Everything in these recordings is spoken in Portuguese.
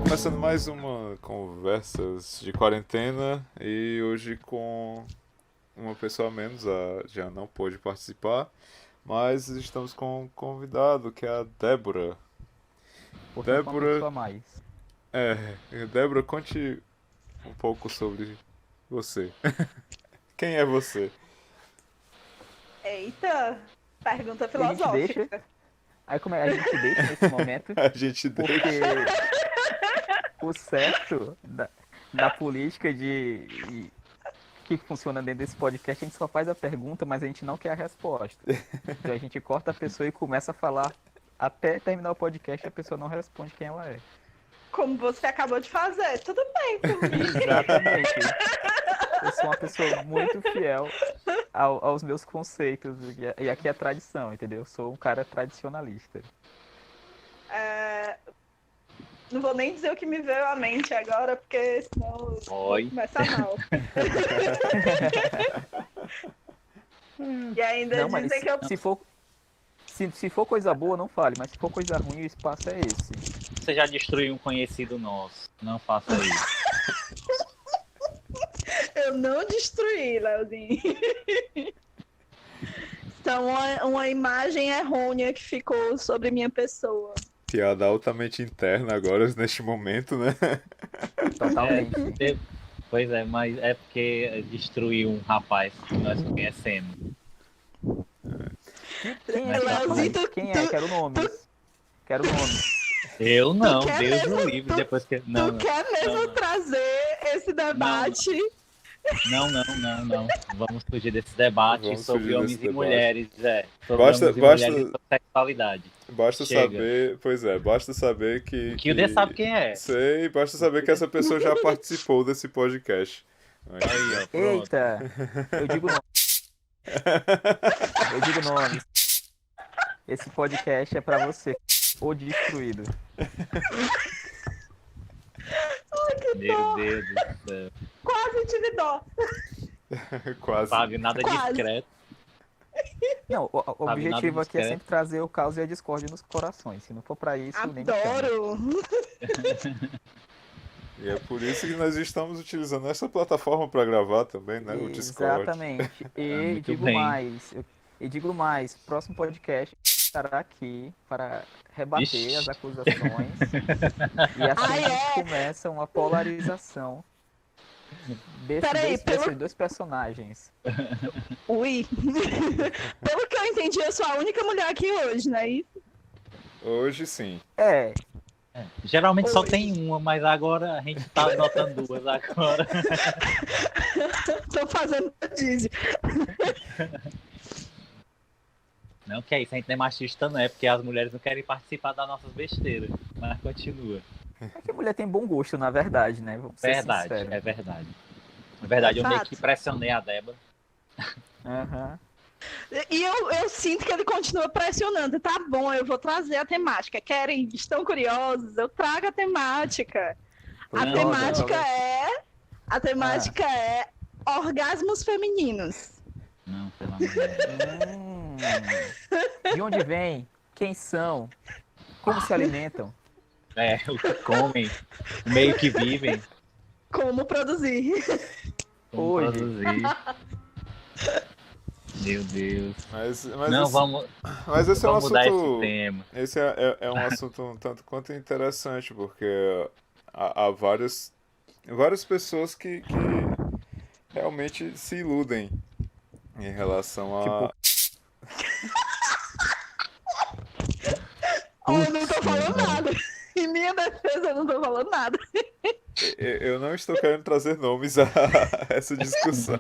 Começando mais uma Conversas de Quarentena e hoje com uma pessoa a menos, a já não pôde participar, mas estamos com um convidado que é a Débora. Portanto, uma Débora, pessoa a mais. Débora, conte um pouco sobre você. Quem é você? Eita, pergunta E a gente deixa. filosófica. Aí como é, a gente deixa nesse momento, A gente deixa. porque o certo da política de que funciona dentro desse podcast, a gente só faz a pergunta, mas a gente não quer a resposta. Então a gente corta a pessoa e começa a falar até terminar o podcast e a pessoa não responde quem ela é. Como você acabou de fazer, tudo bem por mim. Exatamente. Eu sou uma pessoa muito fiel aos meus conceitos, e aqui é tradição, entendeu? Eu sou um cara tradicionalista. Não vou nem dizer o que me veio à mente agora, porque senão Oi. começa mal. E ainda Não, mas dizem que eu... se for coisa boa, não fale, mas se for coisa ruim, o espaço é esse. Você já destruiu um conhecido nosso. Não faça isso. eu não destruí, Leozinho. Então, uma imagem errônea que ficou sobre minha pessoa. Piada altamente interna agora, neste momento, né? Totalmente. Pois é, mas é porque destruiu um rapaz que nós conhecemos. Quem é Mas esse tá, rapaz? tu- Quem é? Quero nomes. Quero nomes. Eu não, quer Deus mesmo? o livre, depois que... Não, Tu quer mesmo não. trazer esse debate? Não. Vamos fugir desse debate Vamos sobre fugir homens desse e debate. mulheres, sobre Basta- homens e basta- mulheres e sobre sexualidade. Basta Chega. saber, pois é, basta saber que... O Kilder sabe quem é. Sei, basta saber que essa pessoa já participou desse podcast. Aí, ó, pronto. Eita! Eu digo nomes. Eu digo nomes. Esse podcast é pra você, o destruído. Meu Deus do céu. Quase tive dó. Quase. Fábio, nada Quase. discreto. Não, o Sabe, objetivo nada aqui é discreto. sempre trazer o caos e a discórdia nos corações. Se não for pra isso, nem me chama. Adoro. E é por isso que nós estamos utilizando essa plataforma para gravar também, né? O Discord. Exatamente. Muito bem. E digo mais, próximo podcast estará aqui para rebater Ixi. as acusações. E assim Ai, a gente é? começa uma polarização Peraí, desses dois personagens. Ui. Pelo que eu entendi, eu sou a única mulher aqui hoje, não é isso? Hoje sim. É, Geralmente só Oi. tem uma, mas agora a gente tá anotando duas agora. Tô fazendo rodízio. Não que é isso, a gente não é machista não, é porque as mulheres não querem participar das nossas besteiras. Mas continua. é que a mulher tem bom gosto, na verdade, né? Vamos ser Verdade, sinceros. é verdade. É verdade, eu meio Fato. que pressionei a Débora. Aham. E eu sinto que ele continua pressionando. Tá bom, eu vou trazer a temática. Querem? Estão curiosos? Eu trago a temática. A Não, temática é orgasmos femininos. Não, pelo amor de Deus. De onde vem? Quem são? Como se alimentam? É, o que comem, o meio que vivem, Como produzir? como Hoje. produzir. Meu Deus. Mas Não, esse, vamos mas esse é um mudar esse assunto. tema. Esse é um assunto um tanto quanto interessante, porque há várias pessoas que realmente se iludem em relação a. Olha, eu não tô falando nada. Em minha defesa, eu não tô falando nada. Eu não estou querendo trazer nomes a essa discussão.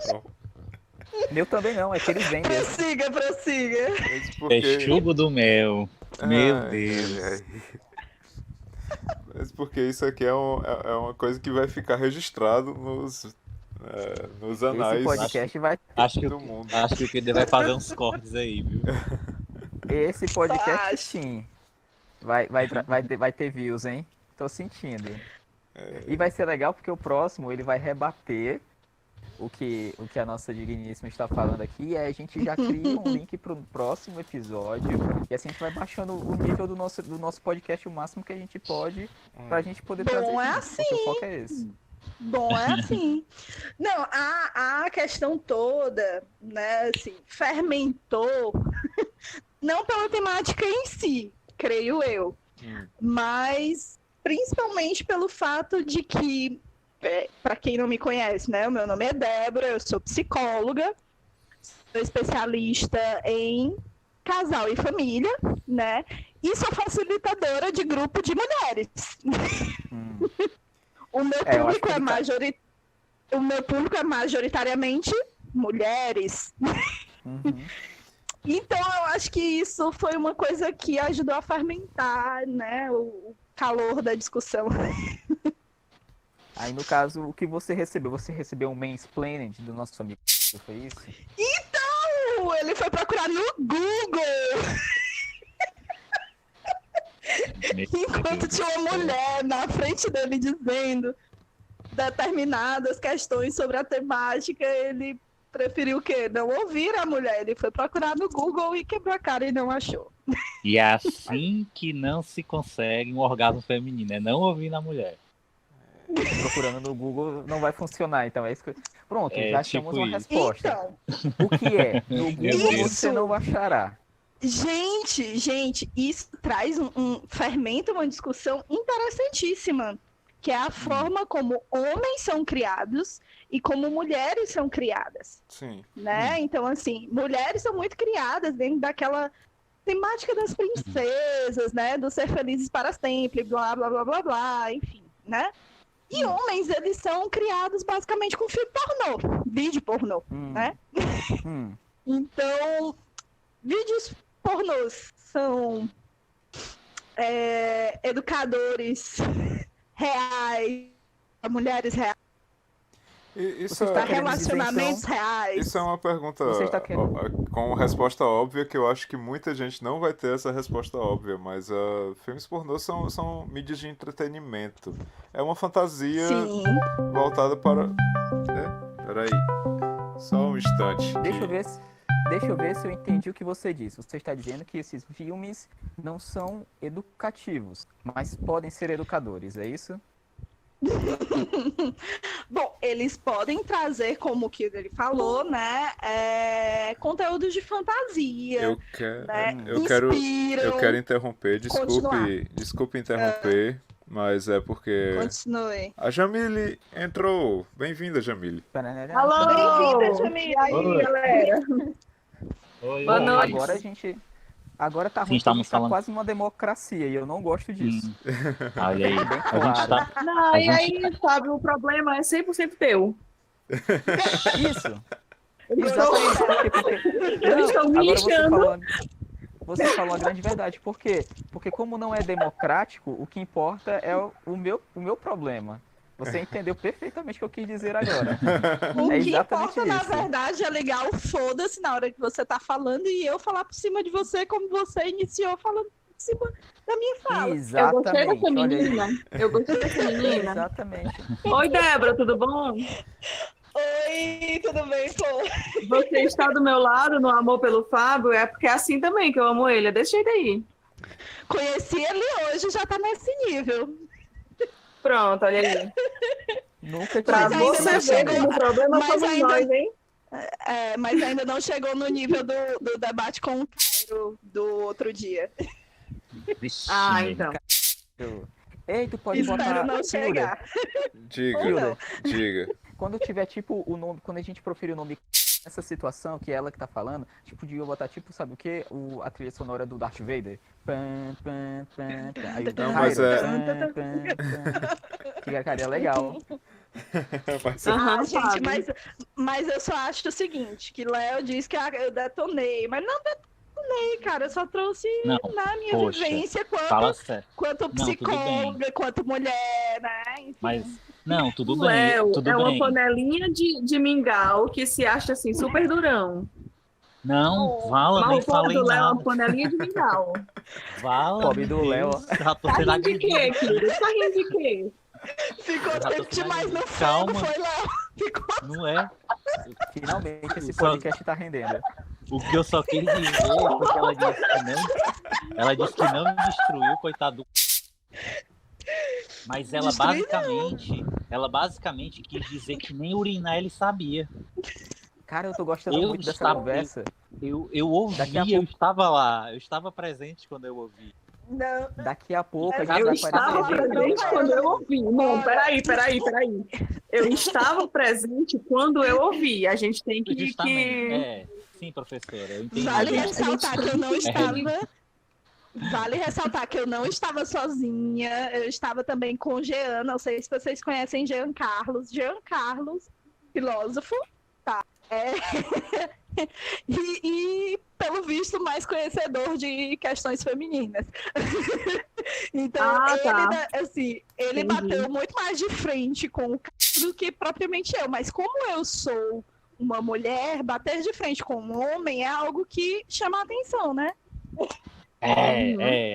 Meu também não, é que eles vêm mesmo. Prossiga. Mas porque... Texugo do mel. Meu Ai, Deus. ai, ai. Mas porque isso aqui é uma coisa que vai ficar registrado nos Esse anais podcast vai. Acho que, do mundo. acho que o Kilder vai fazer uns cortes aí, viu? Esse podcast acho. sim. Vai ter views, hein? Tô sentindo. E vai ser legal porque o próximo ele vai rebater o que a nossa digníssima está falando aqui é a gente já cria um link para o próximo episódio e assim a gente vai baixando o nível do nosso podcast o máximo que a gente pode para a gente poder Bom, trazer é isso, porque o foco é esse. Bom, é assim. Não, a questão toda, né, assim, fermentou, não pela temática em si, creio eu, mas principalmente pelo fato de que, para quem não me conhece, né, o meu nome é Débora, eu sou psicóloga, sou especialista em casal e família, né, e sou facilitadora de grupo de mulheres. O meu público o meu público é majoritariamente mulheres. Então eu acho que isso foi uma coisa que ajudou a fermentar, né, o calor da discussão. Aí no caso, o que você recebeu? Você recebeu um mansplaining do nosso amigo, foi isso? Então, ele foi procurar no Google. Enquanto tinha uma mulher na frente dele dizendo determinadas questões sobre a temática, ele preferiu o quê? Não ouvir a mulher. Ele foi procurar no Google e quebrou a cara e não achou. E é assim que não se consegue um orgasmo feminino, é não ouvir na mulher. Procurando no Google não vai funcionar, então é isso que... Pronto, já tipo temos uma isso. resposta. Então, O que é? No Google Isso. você não achará. gente, isso traz fermenta uma discussão interessantíssima, que é a forma como homens são criados e como mulheres são criadas, Sim. né? Então, assim, mulheres são muito criadas dentro daquela temática das princesas, né? Do ser felizes para sempre, blá, blá, blá, blá, blá, enfim, né? E homens, eles são criados basicamente com filme pornô, vídeo pornô, né? Então, vídeos pornôs são educadores reais, mulheres reais, Isso Você está é, querendo relacionamentos reais. isso é uma pergunta Você está querendo- com resposta óbvia, que eu acho que muita gente não vai ter essa resposta óbvia, mas filmes pornô são mídias de entretenimento. É uma fantasia Sim. voltada para... Peraí. Só um instante. Deixa eu ver se eu entendi o que você disse. Você está dizendo que esses filmes não são educativos, mas podem ser educadores, é isso? Bom, eles podem trazer, como o que ele falou, né? Conteúdos de fantasia. Eu quero, né? eu Inspiram. quero interromper, Continuar. desculpe interromper, mas é porque Continue. a Jamile entrou. Bem-vinda, Jamile. Alô! Bem-vinda, Jamile. E aí, galera? Oi, Boa oi. noite. Agora tá A ruim, gente porque a tá gente tá falando- quase numa democracia e eu não gosto disso. Olha aí, Bem a gente claro. tá... Não, A e aí, Fábio, o problema é 100% teu. Isso! Eu Exatamente. Porque... Eu estou me Agora lixando. você falou a grande verdade. Por quê? Porque como não é democrático, o que importa é o meu problema. Você entendeu perfeitamente o que eu quis dizer agora. O É que exatamente importa, na isso. verdade, é ligar o foda-se na hora que você tá falando e eu falar por cima de você como você iniciou falando por cima da minha fala. Eu gostei dessa Exatamente. Olha aí. menina. Eu gostei dessa menina. Exatamente. Oi, Débora, tudo bom? Oi, tudo bem, Flor? Você está do meu lado no amor pelo Fábio? É porque é assim também que eu amo ele. É desse jeito aí. Conheci ele hoje, já tá nesse nível. Pronto, olha aí. Nunca Pra Mas ainda você não ver chegou. como o problema Mas somos ainda- nós, hein? Mas ainda não chegou no nível do debate com o Cairo do outro dia. Vixe, Ah, meu. então. Ei, tu pode Espero botar. não Hilda, chegar. Diga, Ou não. diga. quando tiver tipo o nome, quando a gente proferir o nome nessa situação, que é ela que tá falando, tipo, podia botar tipo, sabe o que? A trilha sonora do Darth Vader. Pam, pam, pam, pam. Aí o Não, mas Cairo, é- pam, pam, pam. Ficaria legal. Mas- Aham, Gente, Fábio. mas eu só acho o seguinte, que Léo disse que eu detonei, mas não detonei, cara, eu só trouxe Não, na minha poxa, vivência Fala sério. quanto Não, tudo psicóloga, quanto mulher, né? Enfim. Mas, não, tudo O bem, Léo tudo é uma bem. panelinha de mingau que se acha assim super durão. Não, fala, Mas nem o pobre falei do Léo é uma nada. panelinha de mingau. Fala, Pobre do meu Léo. Deus, já tô Tá sendo rindo de agredido. quê, querido? Tá rindo de quê? Ficou Eu já tô tempo demais no Calma. fogo, foi Léo. Não é? Finalmente esse Só- podcast tá rendendo. O que eu só quis dizer foi que ela disse que não me destruiu, coitado do... Mas Destruir ela basicamente quis dizer que nem urinar ele sabia. Cara, eu tô gostando Eu muito dessa estava- conversa. Eu ouvi, Daqui a eu estava lá, eu estava presente quando eu ouvi. Não, Daqui a pouco a gente Eu vai estava aparecer. presente quando eu ouvi. Não, peraí. Eu estava presente quando eu ouvi. A gente tem que... Justamente. Sim, professora, eu entendi. vale Gente. ressaltar que eu não estava. Vale ressaltar que eu não estava sozinha. Eu estava também com o Jean. Não sei se vocês conhecem Jean Carlos. Jean Carlos, filósofo, tá? E, pelo visto, mais conhecedor de questões femininas. Então, ele Entendi. bateu muito mais de frente com o cara do que propriamente eu. Mas como eu sou uma mulher, bater de frente com um homem é algo que chama a atenção, né?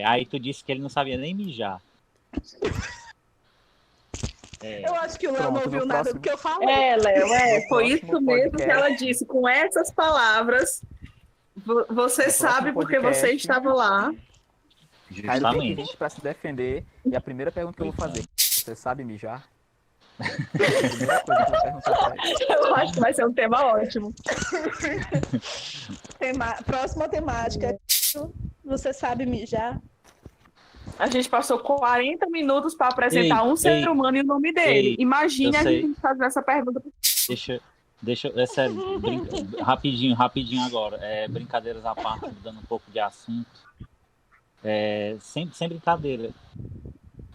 Aí tu disse que ele não sabia nem mijar. Eu acho que o Léo não Pronto, ouviu no nada próximo- do que eu falei. Léo, No foi próximo isso mesmo podcast. que ela disse. Com essas palavras, você sabe próximo porque podcast. você estava lá. Caio tem Justamente. gente pra se defender. E a primeira pergunta que eu vou fazer: você sabe mijar? A primeira coisa que eu vou perguntar pra ele. Eu acho que vai ser um tema ótimo. Próxima temática. Você sabe mijar? A gente passou 40 minutos para apresentar um ser humano e o nome dele. Imagine eu a sei. gente fazer essa pergunta. Essa rapidinho agora. Brincadeiras à parte, mudando um pouco de assunto. Sem brincadeira.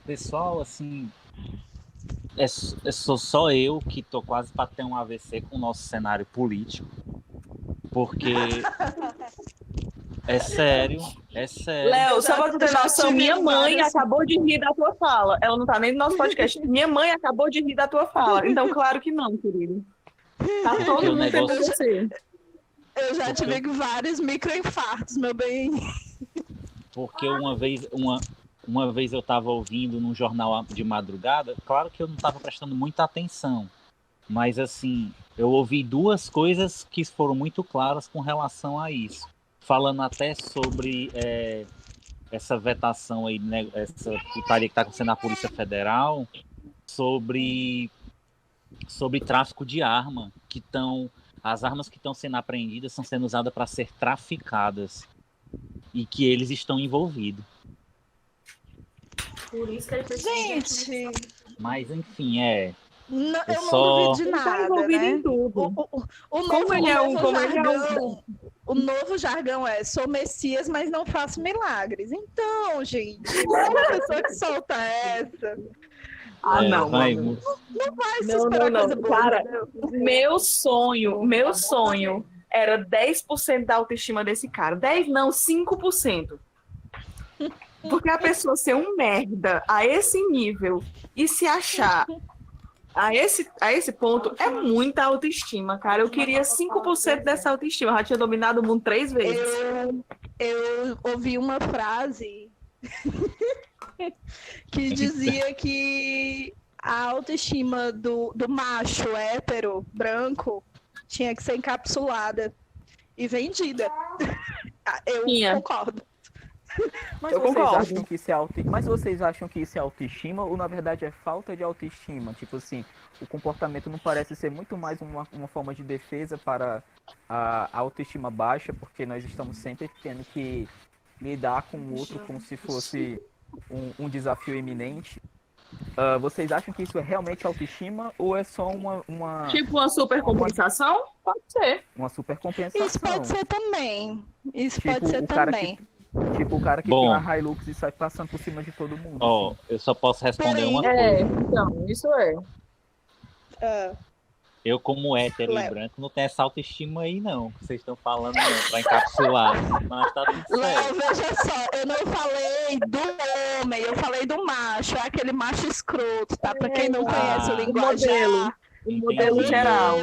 Pessoal, assim, sou só eu que tô quase para ter um AVC com o nosso cenário político. Porque é sério. Léo, só pra tu ter Já noção, tive minha mãe várias- acabou de rir da tua fala. Ela não tá nem no nosso podcast. Minha mãe acabou de rir da tua fala. Então, claro que não, querido. Tá todo Porque o mundo tendo negócio- você. Eu já tive vários microinfartos, meu bem. Porque uma vez eu estava ouvindo num jornal de madrugada, claro que eu não estava prestando muita atenção, mas assim, eu ouvi duas coisas que foram muito claras com relação a isso. Falando até sobre essa vetação aí, né, essa putaria que está acontecendo na Polícia Federal, sobre tráfico de arma, as armas que estão sendo apreendidas são sendo usadas para ser traficadas e que eles estão envolvidos. Por isso que ele precisa. Gente, Mas enfim, não, eu só- não duvido de Ele tá nada, envolvido né? em tudo. Como ele o novo jargão é: sou Messias, mas não faço milagres. Então, gente, uma pessoa que solta essa, Não, vai, mano. vai se Não, esperar não, coisa não. boa. Cara, entendeu? meu sonho era 10% da autoestima desse cara. 10 não, 5%. Porque a pessoa ser um merda a esse nível e se achar a esse ponto é muita autoestima, cara. Eu queria 5% dessa autoestima. Eu já tinha dominado o mundo 3 vezes. Eu ouvi uma frase que dizia que a autoestima do macho hétero, branco, tinha que ser encapsulada e vendida. Eu Tinha. concordo. Mas Eu vocês concordo. acham que isso é Mas vocês acham que isso é autoestima ou na verdade é falta de autoestima? Tipo assim, o comportamento não parece ser muito mais uma forma de defesa para a autoestima baixa, porque nós estamos sempre tendo que lidar com o outro como se fosse um desafio iminente. Vocês acham que isso é realmente autoestima ou é só uma Tipo uma super compensação? Pode ser. super compensação? Isso pode ser também. Isso Tipo, pode ser o cara também. Tipo o cara que Bom. tem uma Hilux e sai passando por cima de todo mundo. ó, assim. eu só posso responder uma É, coisa. então, isso é. Ah, Eu, como hétero e Léo. branco, não tenho essa autoestima aí, não, que vocês estão falando, não, pra encapsular. Mas tá tudo Léo, certo. veja só, eu não falei do homem, eu falei do macho, é aquele macho escroto, tá? Pra quem não conhece o linguajar, O modelo Entendi. geral.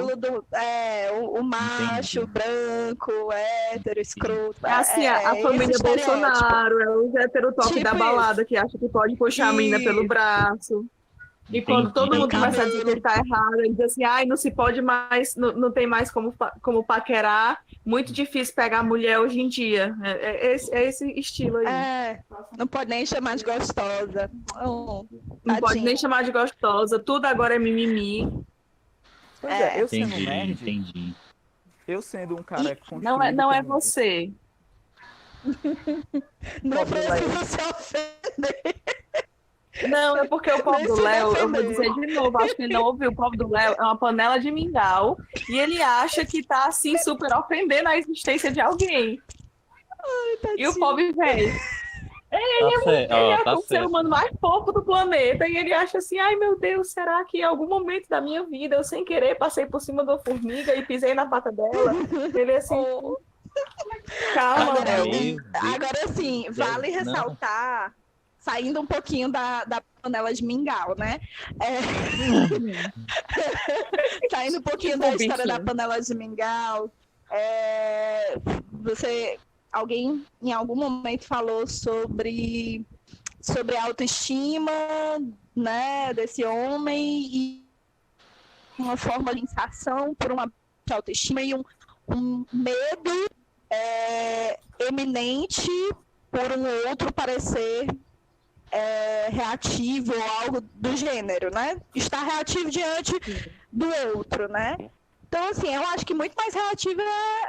o macho Entendi. branco, hétero, escroto. É assim, a esse família estereótipo. Bolsonaro, é os heterotop Tipo da isso. balada que acha que pode puxar a menina Isso. pelo braço. E quando todo Entendi. mundo começa a dizer que ele tá errado, ele diz assim, ai, não se pode mais, não tem mais como paquerar, muito difícil pegar mulher hoje em dia. É esse estilo aí. Não pode nem chamar de gostosa. Não pode nem chamar de gostosa, tudo agora é mimimi. Pois é, eu sendo Entendi, nerd, entendi. eu sendo um cara Não é como- você. Não Pobre precisa se ofender. Não, é porque o pobre Nem do se Léo, eu vou defender. dizer de novo, acho que ele não ouviu, o pobre do Léo é uma panela de mingau e ele acha que tá, assim, super ofendendo a existência de alguém. E o pobre velho, Tá certo, ele ó, é tá o ser certo. humano mais fofo do planeta e ele acha assim, ai meu Deus, será que em algum momento da minha vida eu sem querer passei por cima de uma formiga e pisei na pata dela? Ele é assim, calma, Agora, Léo. Meu Deus. agora sim, vale Não. ressaltar, saindo um pouquinho da panela de mingau, né? Saindo um pouquinho da história da panela de mingau, alguém em algum momento falou sobre a autoestima, né, desse homem e uma forma de sensação por uma autoestima e um medo eminente por um outro parecer reativo ou algo do gênero, né? Estar reativo diante do outro, né? Então, assim, eu acho que muito mais reativa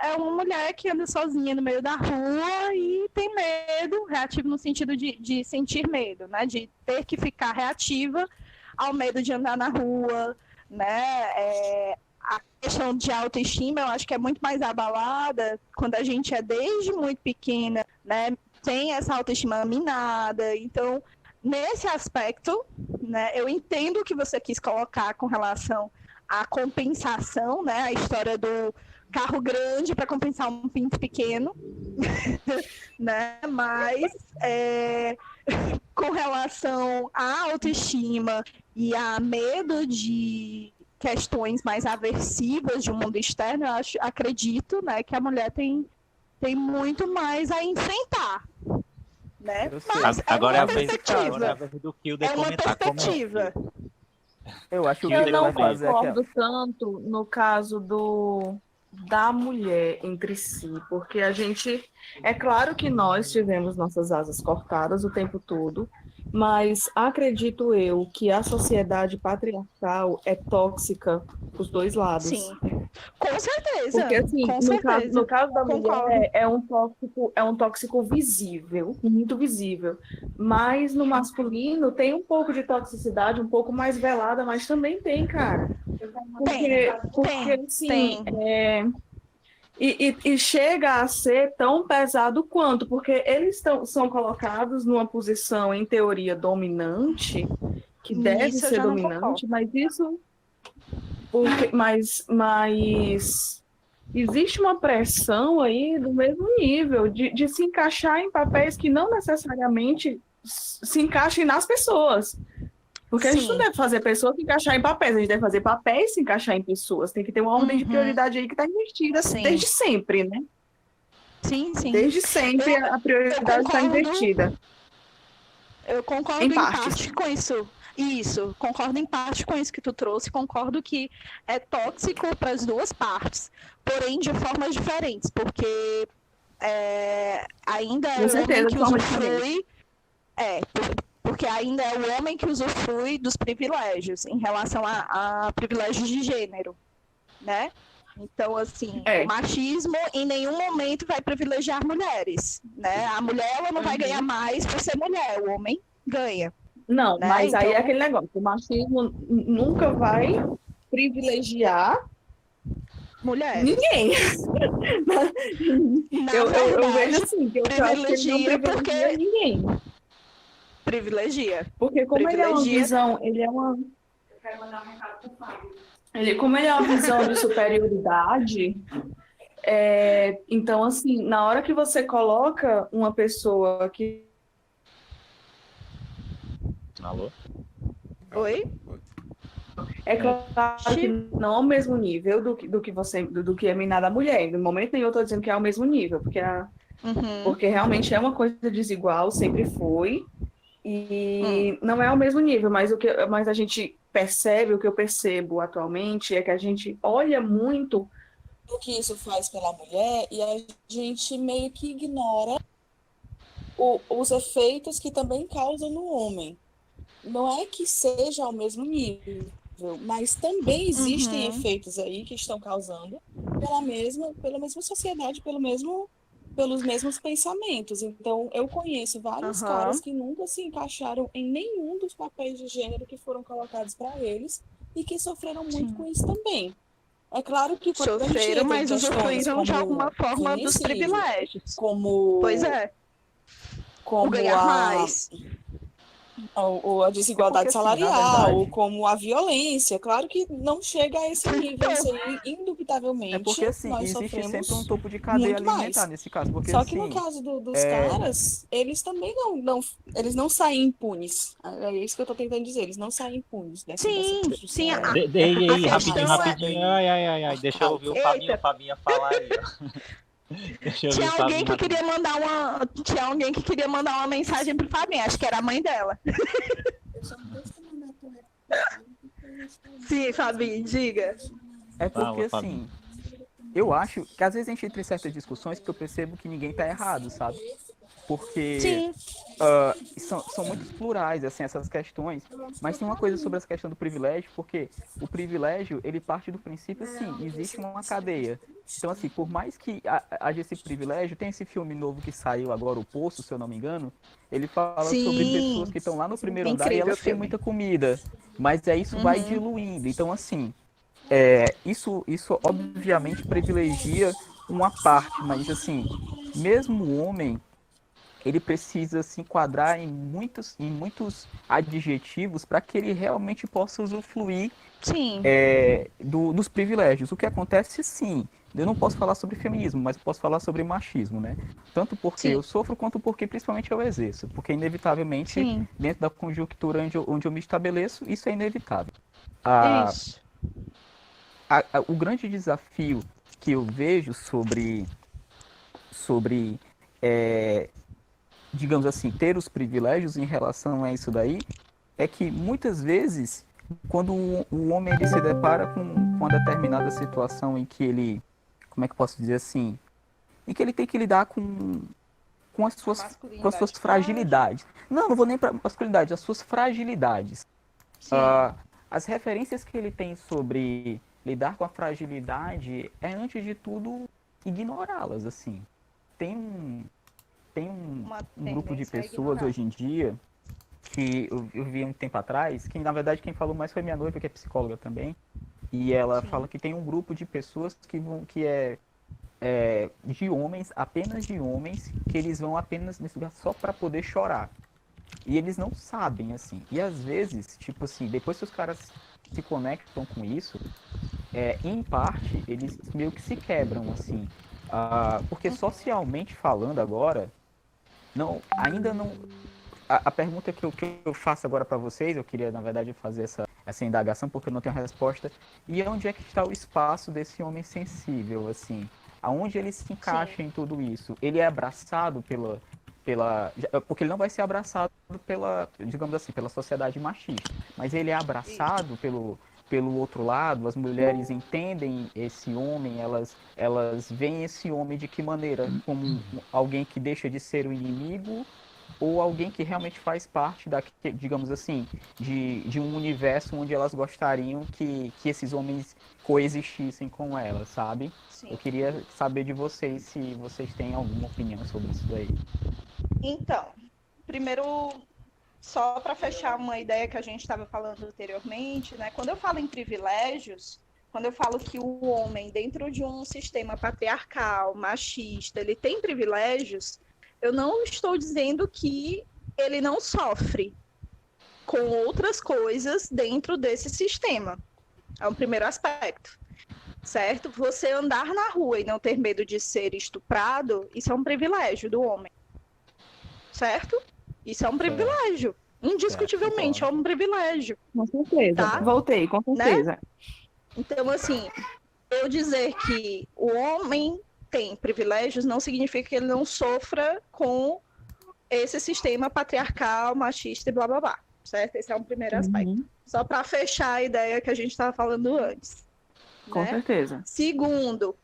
é uma mulher que anda sozinha no meio da rua e tem medo, reativo no sentido de sentir medo, né? De ter que ficar reativa ao medo de andar na rua, né? A questão de autoestima, eu acho que é muito mais abalada quando a gente é desde muito pequena, né? Tem essa autoestima minada. Então, nesse aspecto, né, eu entendo o que você quis colocar com relação à compensação, né? A história do carro grande para compensar um pinto pequeno, né? Mas com relação à autoestima e a medo de questões mais aversivas de um mundo externo, eu acredito, né, que a mulher tem muito mais a enfrentar, né? Eu sei. Mas Agora é a uma vez perspectiva. do Kilder É uma comentar. perspectiva. Eu acho que o Eu que não vai fazer concordo tanto no caso da mulher entre si, porque a gente, é claro que nós tivemos nossas asas cortadas o tempo todo, mas acredito eu que a sociedade patriarcal é tóxica dos dois lados. Sim, com certeza. Porque assim, com no certeza. caso da Concordo. mulher é um tóxico visível, muito visível. Mas no masculino tem um pouco de toxicidade, um pouco mais velada, mas também tem, cara. Porque assim, e chega a ser tão pesado quanto, porque eles são colocados numa posição, em teoria, dominante, que deve Nisso eu ser já não dominante, mas isso. Mas existe uma pressão aí do mesmo nível, de se encaixar em papéis que não necessariamente se encaixem nas pessoas. Porque a gente não Sim. deve fazer pessoas se encaixar em papéis, a gente deve fazer papéis se encaixar em pessoas. Tem que ter uma ordem de prioridade aí que está invertida Sim. desde sempre, né? Sim, sim. Desde sempre a prioridade está concordo. invertida. Eu concordo Em em partes. parte com isso. Isso, concordo em parte com isso que tu trouxe. Concordo que é tóxico para as duas partes, porém de formas diferentes, porque ainda é Com o certeza, homem de que forma usufrui. Porque ainda é o homem que usufrui dos privilégios em relação a privilégios de gênero, né? Então, assim, o machismo em nenhum momento vai privilegiar mulheres, né? A mulher ela não vai ganhar mais por ser mulher, o homem ganha. Não, Né? mas aí é Então- aquele negócio, o machismo nunca vai privilegiar Mulheres. ninguém. Na Eu verdade, vejo assim, que eu acho que ele não privilegia privilegia ninguém. privilegia. Porque como ele é uma Privilegia. visão, como ele é uma visão de superioridade, então assim, na hora que você coloca uma pessoa que Alô? Oi? é claro que não ao mesmo nível do que é minada a mulher. No momento nenhum eu estou dizendo que é ao mesmo nível, porque Uhum. porque realmente é uma coisa desigual, sempre foi. E não é ao mesmo nível, mas a gente percebe, o que eu percebo atualmente é que a gente olha muito o que isso faz pela mulher e a gente meio que ignora os efeitos que também causam no homem. Não é que seja ao mesmo nível, mas também existem efeitos aí que estão causando pela mesma sociedade, pelos mesmos pensamentos. Então, eu conheço vários caras que nunca se encaixaram em nenhum dos papéis de gênero que foram colocados para eles e que sofreram muito com isso também. É claro que quando a gente Sofreram, entra em mas questões usufruíram de como alguma forma dos feminicídio, privilégios. como Pois é. O como ganhar mais. ou a desigualdade assim, na salarial, verdade- ou como a violência. Claro que não chega a esse nível, isso aí, indubitavelmente, É porque, assim, nós existe sempre um sofremos topo de cadeia muito alimentar mais. nesse caso. Porque, Só que no assim, caso dos caras, eles também eles não saem impunes. É isso que eu estou tentando dizer, eles não saem impunes dessa Sim, construção. sim. Aí, a rapidinho, questão é- rapidinho. Ai. Deixa eu ouvir o Eita. Fabinho falar aí, ó. Deixa eu ouvir Tinha o alguém Fabinho que rapidinho. tinha alguém que queria mandar uma mensagem pro Fabinho, acho que era a mãe dela. Sim, Fabinho, diga. é porque, Fala, Fabinho. assim, eu acho que às vezes a gente entra em certas discussões que eu percebo que ninguém tá errado, sabe? Porque Sim, são muito plurais, assim, essas questões. Mas tem uma coisa sobre essa questão do privilégio, porque o privilégio, ele parte do princípio, sim, existe uma cadeia. Então, assim, por mais que haja esse privilégio, tem esse filme novo que saiu agora, O Poço, se eu não me engano, ele fala sobre pessoas sim. que estão lá no primeiro andar e Incrível elas têm filme. muita comida, mas isso vai diluindo. Então, assim, isso obviamente privilegia uma parte, mas, assim, mesmo o homem ele precisa se enquadrar em muitos adjetivos para que ele realmente possa usufruir Sim. dos privilégios. O que acontece, sim, eu não posso falar sobre feminismo, mas posso falar sobre machismo, né? Tanto porque Sim. eu sofro, quanto porque principalmente eu exerço. Porque, inevitavelmente, Sim. dentro da conjuntura onde eu me estabeleço, isso é inevitável. Ah, Isso. o grande desafio que eu vejo sobre digamos assim, ter os privilégios em relação a isso daí, é que muitas vezes, quando o homem ele se depara com uma determinada situação em que ele, como é que eu posso dizer assim, em que ele tem que lidar com as suas fragilidades. Não vou nem para masculinidade, as suas fragilidades. As referências que ele tem sobre lidar com a fragilidade é, antes de tudo, ignorá-las, assim. Tem um grupo de pessoas hoje em dia que eu vi um tempo atrás, que na verdade quem falou mais foi minha noiva, que é psicóloga também, e ela fala que tem um grupo de pessoas que é de homens, apenas de homens, que eles vão apenas nesse lugar só para poder chorar. E eles não sabem, assim. E às vezes, tipo assim, depois que os caras se conectam com isso, em parte, eles meio que se quebram, assim. Porque socialmente falando agora, ainda não. A pergunta que eu faço agora para vocês, eu queria, na verdade, fazer essa indagação, porque eu não tenho resposta. E onde é que está o espaço desse homem sensível, assim? Aonde ele se encaixa em tudo isso? Ele é abraçado porque ele não vai ser abraçado digamos assim, pela sociedade machista. Mas ele é abraçado pelo outro lado, as mulheres entendem esse homem, elas veem esse homem de que maneira? Como alguém que deixa de ser o inimigo ou alguém que realmente faz parte digamos assim, de um universo onde elas gostariam que esses homens coexistissem com elas, sabe? Sim. Eu queria saber de vocês se vocês têm alguma opinião sobre isso daí. Então, primeiro, só para fechar uma ideia que a gente estava falando anteriormente, né? Quando eu falo em privilégios, quando eu falo que o homem, dentro de um sistema patriarcal, machista, ele tem privilégios, eu não estou dizendo que ele não sofre com outras coisas dentro desse sistema. É o primeiro aspecto, certo? Você andar na rua e não ter medo de ser estuprado, isso é um privilégio do homem, certo? Isso é um privilégio. Indiscutivelmente, é um privilégio. Com certeza. Tá? Voltei, com certeza. Né? Então, assim, eu dizer que o homem tem privilégios não significa que ele não sofra com esse sistema patriarcal, machista e blá blá blá, certo? Esse é um primeiro aspecto. Uhum, Só para fechar a ideia que a gente estava falando antes. com né? certeza. Segundo,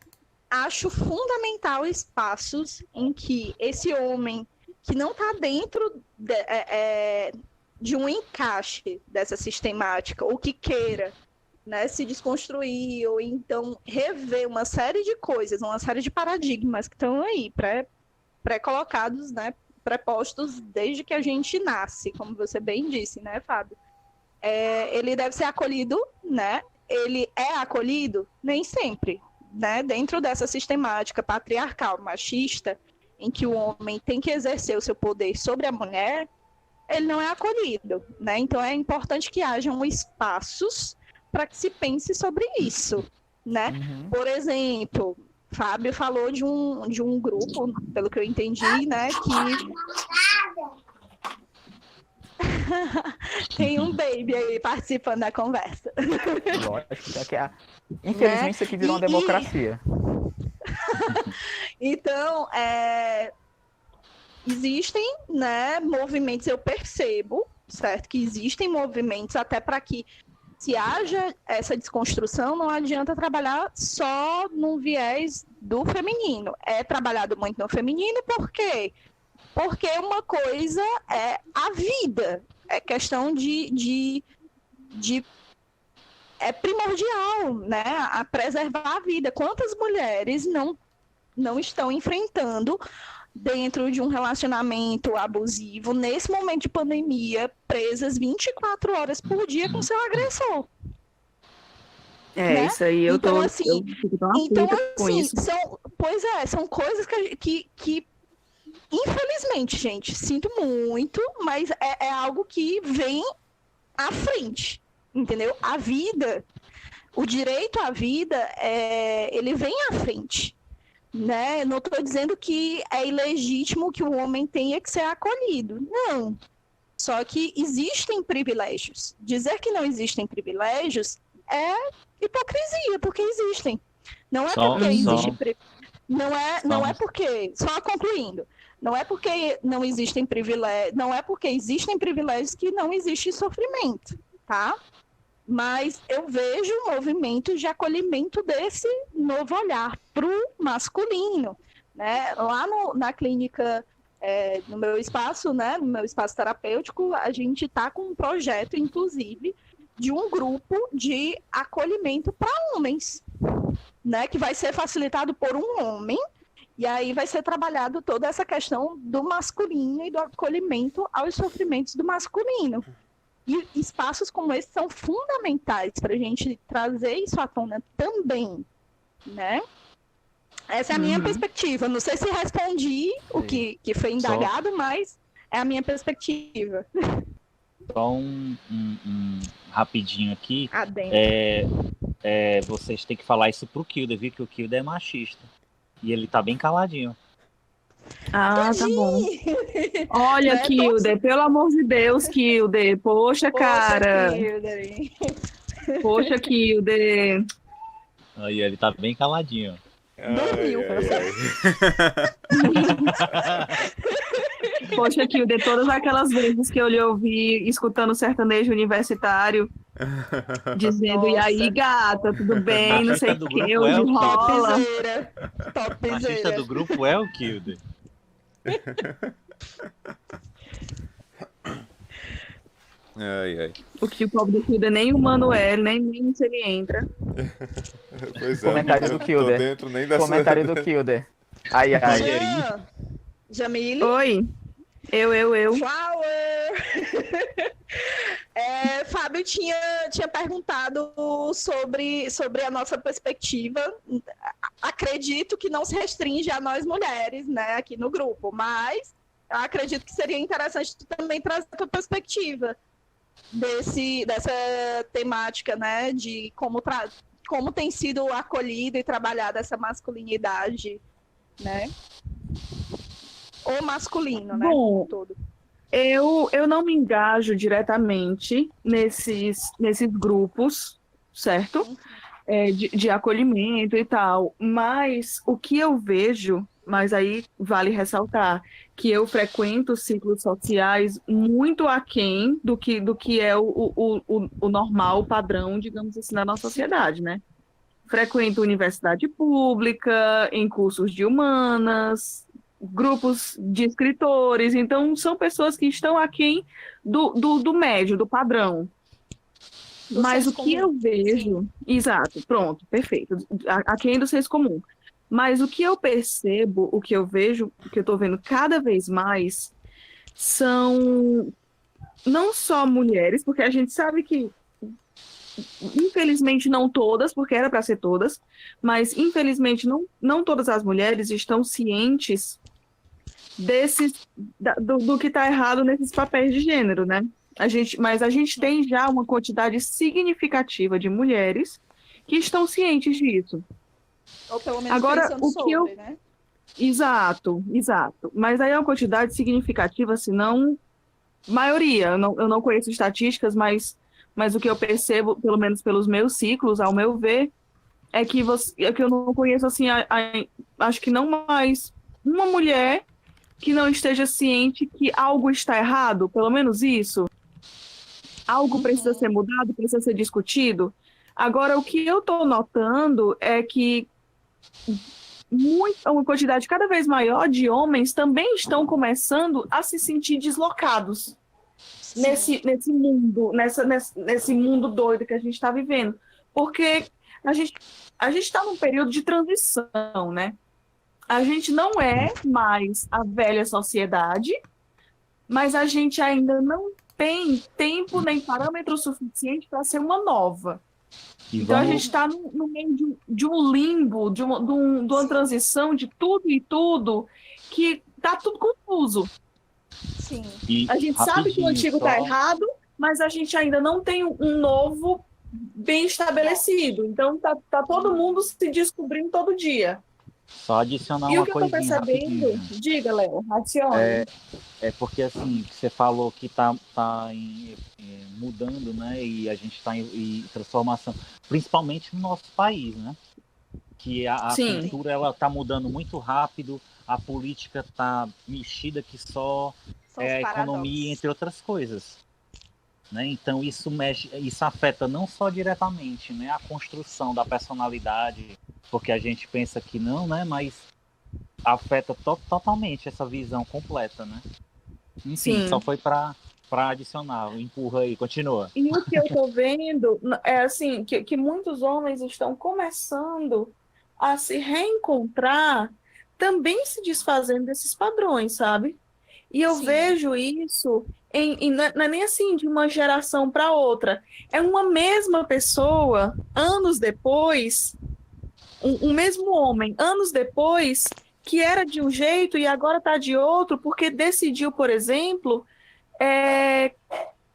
acho fundamental espaços em que esse homem que não está dentro de um encaixe dessa sistemática, ou que queira, né, se desconstruir, ou então rever uma série de coisas, uma série de paradigmas que estão aí, pré-colocados, né, pré-postos desde que a gente nasce, como você bem disse, né, Fábio? Ele deve ser acolhido, né? Ele é acolhido? Nem sempre, né? Dentro dessa sistemática patriarcal, machista, em que o homem tem que exercer o seu poder sobre a mulher, ele não é acolhido, né? Então é importante que hajam espaços para que se pense sobre isso, né? Uhum. Por exemplo, Fábio falou de um grupo, pelo que eu entendi, né? Que tem um baby aí participando da conversa. Lógico, infelizmente isso aqui virou uma democracia. Então, existem, né, movimentos, eu percebo, certo? Que existem movimentos até para que se haja essa desconstrução, não adianta trabalhar só no viés do feminino. É trabalhado muito no feminino, por quê? Porque uma coisa é a vida, é questão é primordial, né? A preservar a vida. Quantas mulheres não estão enfrentando dentro de um relacionamento abusivo, nesse momento de pandemia, presas 24 horas por dia com seu agressor? Né? Isso aí eu Então, tô. assim, Eu fico tão aflita com isso. são coisas que infelizmente, gente, sinto muito, mas é algo que vem à frente, entendeu? A vida, o direito à vida, ele vem à frente, né? Não estou dizendo que é ilegítimo que o homem tenha que ser acolhido, não. Só que existem privilégios. Dizer que não existem privilégios é hipocrisia, porque existem. Não é porque existe não é porque, só concluindo, não é porque não existem privilégios, não é porque existem privilégios que não existe sofrimento, tá? Mas eu vejo movimentos de acolhimento desse novo olhar para o masculino, né? Lá na clínica, no meu espaço, né? No meu espaço terapêutico, a gente está com um projeto, inclusive, de um grupo de acolhimento para homens, né? Que vai ser facilitado por um homem. E aí vai ser trabalhado toda essa questão do masculino e do acolhimento aos sofrimentos do masculino. E espaços como esse são fundamentais para a gente trazer isso à tona também, né? Essa é a minha perspectiva. Não sei se respondi o que foi indagado, mas é a minha perspectiva. Só um rapidinho aqui. Vocês têm que falar isso pro Kilder, viu? Que o Kilder é machista. E ele tá bem caladinho. Ah, tá bom. Olha, Kilder, pelo amor de Deus, Kilder. Poxa, cara. Kilder. Poxa, Kilder. Aí ele tá bem caladinho. Dormiu. Poxa, Kilder, todas aquelas vezes que eu lhe ouvi escutando sertanejo universitário, dizendo, e aí, gata, tudo bem, não sei o que, onde rola. O machista do grupo é o Kilder. Porque o pobre do Kilder, nem o Manuel, nem se ele entra. Pois Comentário do Kilder. Dentro nem dessa... Comentário do Kilder. Ai. Jamile. Oi. Eu. Flower! Fábio tinha perguntado sobre a nossa perspectiva. Acredito que não se restringe a nós mulheres, né, aqui no grupo, mas eu acredito que seria interessante tu também trazer a tua perspectiva dessa temática, né, de como tem sido acolhida e trabalhada essa masculinidade, né? Ou masculino, né? Bom, todo. Eu não me engajo diretamente nesses grupos, certo? De acolhimento e tal, mas o que eu vejo Mas aí vale ressaltar que eu frequento ciclos sociais muito aquém do que é o normal, o padrão, digamos assim, na nossa sociedade, né? Frequento universidade pública, em cursos de humanas, grupos de escritores, então são pessoas que estão aquém do médio, do padrão. Do Mas senso o que comum. eu vejo, exato, pronto, perfeito, aquém do senso comum. Mas o que eu percebo, o que eu vejo, o que eu estou vendo cada vez mais, são não só mulheres, porque a gente sabe que, infelizmente, não todas, porque era para ser todas, mas infelizmente não todas as mulheres estão cientes do que está errado nesses papéis de gênero, né? Mas a gente tem já uma quantidade significativa de mulheres que estão cientes disso. Ou pelo menos Agora, pensando o que eu sobre, né? Exato, exato. Mas aí é uma quantidade significativa, se não maioria. Eu não conheço estatísticas, mas o que eu percebo, pelo menos pelos meus ciclos, ao meu ver, é que eu não conheço assim, acho que não mais uma mulher que não esteja ciente que algo está errado, pelo menos isso. Algo precisa ser mudado, precisa ser discutido. Agora, o que eu estou notando é que uma quantidade cada vez maior de homens também estão começando a se sentir deslocados nesse mundo, nesse mundo doido que a gente está vivendo. Porque a gente está num período de transição, né? A gente não é mais a velha sociedade, mas a gente ainda não tem tempo nem parâmetro suficiente para ser uma nova. Então a gente está no meio de um limbo, de uma transição de tudo e tudo, que está tudo confuso. Sim. A gente sabe que o antigo está errado, mas a gente ainda não tem um novo bem estabelecido. Então tá todo mundo se descobrindo todo dia. Só adicionar E uma o que eu estou coisinha percebendo, rapidinho. diga, Léo, racione. É porque assim, você falou que tá mudando, né? E a gente está em transformação, principalmente no nosso país, né? Que a Sim. cultura ela tá mudando muito rápido, a política tá mexida que só São é a os economia, paradoxos. entre outras coisas. Né? Então isso afeta não só diretamente, né, a construção da personalidade, porque a gente pensa que não, né, mas afeta totalmente essa visão completa, né? Enfim, Sim. só foi para adicionar, empurra aí, continua. E o que eu estou vendo é assim, que muitos homens estão começando a se reencontrar, também se desfazendo desses padrões, sabe? E eu Sim. vejo isso não é nem assim de uma geração para outra. É uma mesma pessoa, anos depois, um mesmo homem, anos depois, que era de um jeito e agora está de outro, porque decidiu, por exemplo,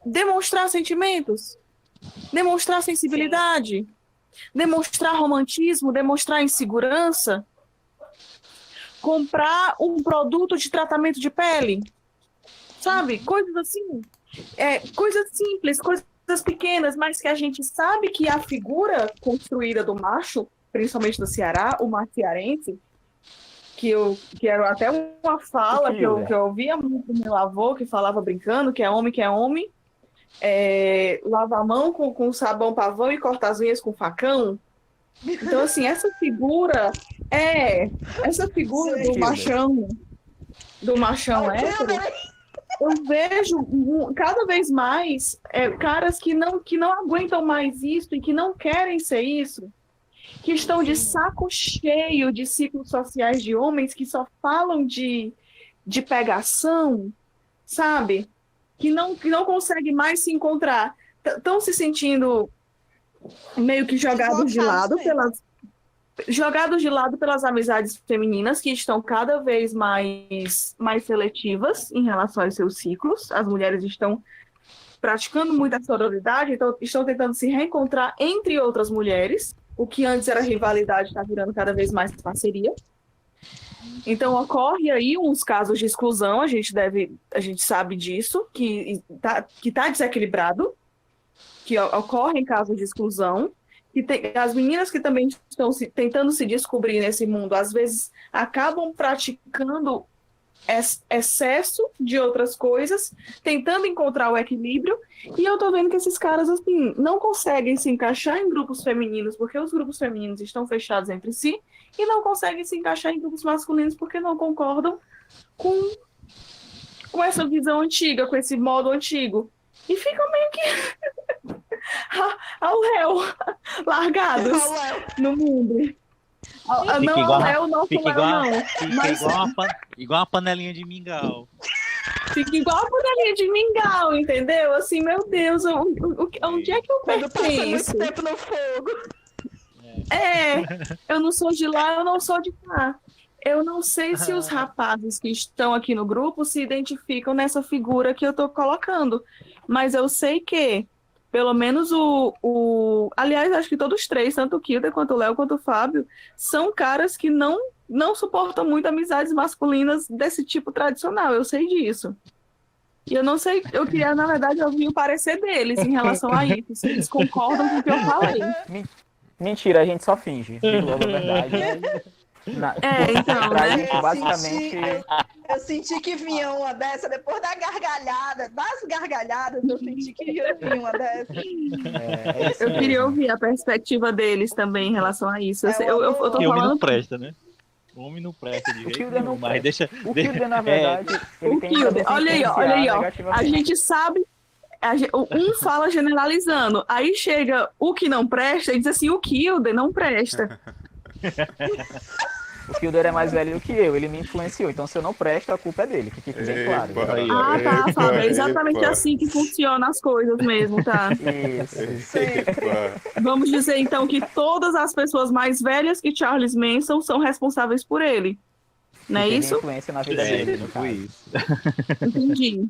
demonstrar sentimentos, demonstrar sensibilidade, demonstrar romantismo, demonstrar insegurança, comprar um produto de tratamento de pele, sabe? Coisas assim, coisas simples, coisas pequenas, mas que a gente sabe que a figura construída do macho, principalmente do Ceará, o macho cearense, que era até uma fala que eu ouvia muito do meu avô, que falava brincando, que é homem, lava a mão com sabão pavão e corta as unhas com facão. Então, assim, essa figura do machão hétero, eu vejo cada vez mais caras que não aguentam mais isso e que não querem ser isso, que estão de saco cheio de ciclos sociais de homens que só falam de pegação, sabe? Que não conseguem mais se encontrar. Estão se sentindo meio que jogados de lado pelas amizades femininas, que estão cada vez mais seletivas em relação aos seus ciclos. As mulheres estão praticando muita sororidade, então estão tentando se reencontrar entre outras mulheres. O que antes era rivalidade está virando cada vez mais parceria. Então ocorre aí uns casos de exclusão, a gente sabe disso, que tá desequilibrado, que ocorrem casos de exclusão, as meninas que também estão tentando se descobrir nesse mundo, às vezes acabam praticando excesso de outras coisas, tentando encontrar o equilíbrio, e eu tô vendo que esses caras, assim, não conseguem se encaixar em grupos femininos, porque os grupos femininos estão fechados entre si, e não conseguem se encaixar em grupos masculinos porque não concordam com essa visão antiga, com esse modo antigo. E ficam meio que ao réu, largados no mundo. Não ao réu, não ao réu, não. Fica igual uma panelinha de mingau. Fica igual a panelinha de mingau, entendeu? Assim, meu Deus, onde é que eu pertenço? Muito tempo no fogo. Eu não sou de lá, eu não sou de cá. Eu não sei se os rapazes que estão aqui no grupo se identificam nessa figura que eu tô colocando, mas eu sei que, pelo menos aliás, acho que todos os três, tanto o Kilder, quanto o Léo, quanto o Fábio, são caras que não suportam muito amizades masculinas desse tipo tradicional, eu sei disso. E eu não sei, eu queria, na verdade, ouvir o parecer deles em relação a isso, se eles concordam com o que eu falei. Mentira, a gente só finge. Digo logo a verdade. Então, pra né? gente, basicamente... Eu senti que vinha uma dessa, depois das gargalhadas, eu senti que ia vir uma dessa. Eu queria ouvir a perspectiva deles também em relação a isso. Eu tô Porque o homem falando... não presta, né? O homem não presta de jeito nenhum, mas deixa... O Kilder, na verdade, ele tem que olha aí, ó. A gente sabe... Um fala generalizando, aí chega o que não presta e diz assim, o Kilder não presta. O Kilder é mais velho do que eu, ele me influenciou, então se eu não presto, a culpa é dele, que fique bem claro. Tá, Fábio, é exatamente assim que funcionam as coisas mesmo, tá? Isso. Vamos dizer então que todas as pessoas mais velhas que Charles Manson são responsáveis por ele, não é isso? Influência na vida dele, no caso. Isso. Entendi.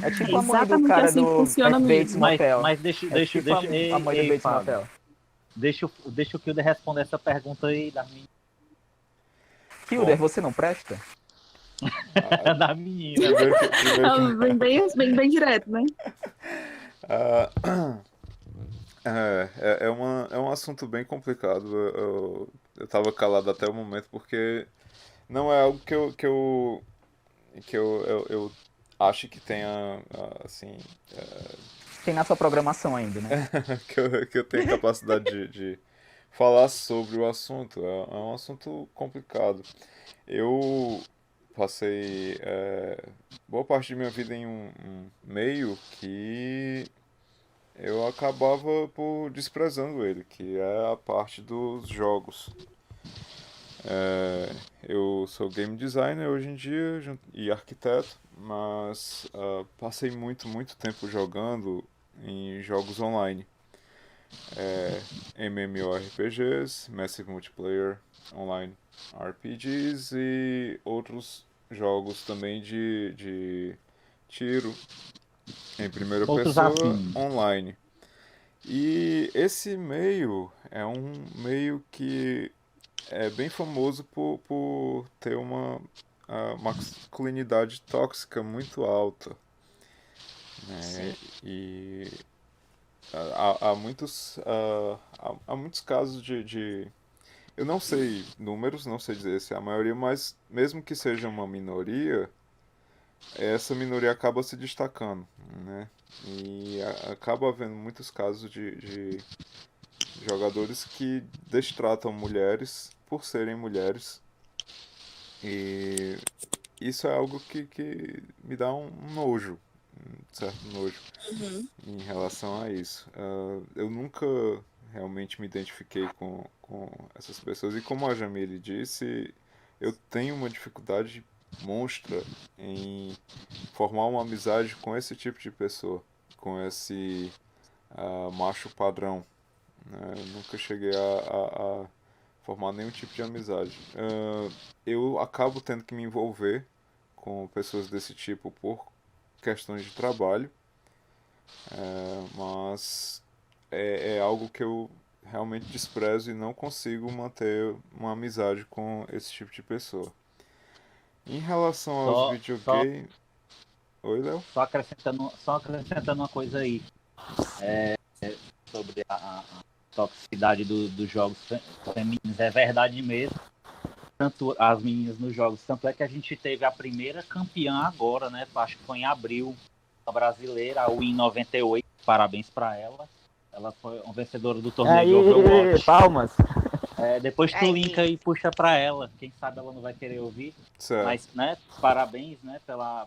É tipo a mãe do Exatamente cara assim que do funciona Bates mesmo. Motel. Mas deixa A mãe do Bates Fábio, Motel. deixa o Kilder responder essa pergunta aí da menina. Kilder, você não presta? Da menina. Bem direto, né? É um assunto bem complicado. Eu tava calado até o momento porque não é algo que eu acho que tenha, assim... Tem na sua programação ainda, né? que eu tenha capacidade de falar sobre o assunto. É um assunto complicado. Eu passei boa parte de minha vida em um meio que eu acabava por desprezando ele, que é a parte dos jogos. Eu sou game designer hoje em dia e arquiteto, mas passei muito tempo jogando em jogos online. MMORPGs, Massive Multiplayer Online RPGs e outros jogos também de tiro em primeira pessoa online. E esse meio é um meio que é bem famoso por ter uma masculinidade tóxica muito alta, né? E há muitos casos de... Eu não sei números, não sei dizer se é a maioria, mas mesmo que seja uma minoria, essa minoria acaba se destacando, né? E acaba havendo muitos casos de jogadores que destratam mulheres por serem mulheres. E isso é algo que me dá um nojo, um certo nojo em relação a isso. Eu nunca realmente me identifiquei com essas pessoas. E como a Jamile disse, eu tenho uma dificuldade monstra em formar uma amizade com esse tipo de pessoa, com esse macho padrão. Eu nunca cheguei a formar nenhum tipo de amizade. Eu acabo tendo que me envolver com pessoas desse tipo por questões de trabalho, mas é algo que eu realmente desprezo e não consigo manter uma amizade com esse tipo de pessoa. Em relação aos videogames... Oi, Léo? Só acrescentando uma coisa aí. Sobre toxicidade dos jogos femininos. É verdade mesmo. Tanto as meninas nos jogos. Tanto é que a gente teve a primeira campeã agora, né? Acho que foi em abril, a brasileira, a Win 98. Parabéns para ela. Ela foi uma vencedora do torneio de Overwatch. Palmas. Depois tu linka e puxa para ela. Quem sabe ela não vai querer ouvir. Certo. Mas, né, parabéns, né, pela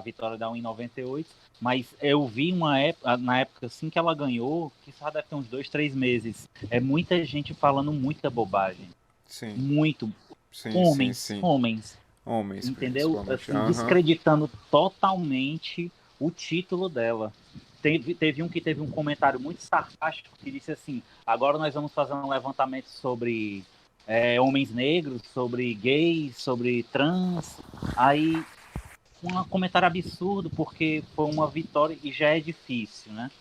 vitória da Win 98. Mas eu vi na época assim que ela ganhou, que só deve ter uns 2, 3 meses. É muita gente falando muita bobagem. Sim. Muito. Sim, Homens. Homens, Entendeu? principalmente. Assim, descreditando totalmente o título dela. Teve um comentário muito sarcástico que disse assim: agora nós vamos fazer um levantamento sobre homens negros, sobre gays, sobre trans. Aí, um comentário absurdo, porque foi uma vitória e já é difícil, né?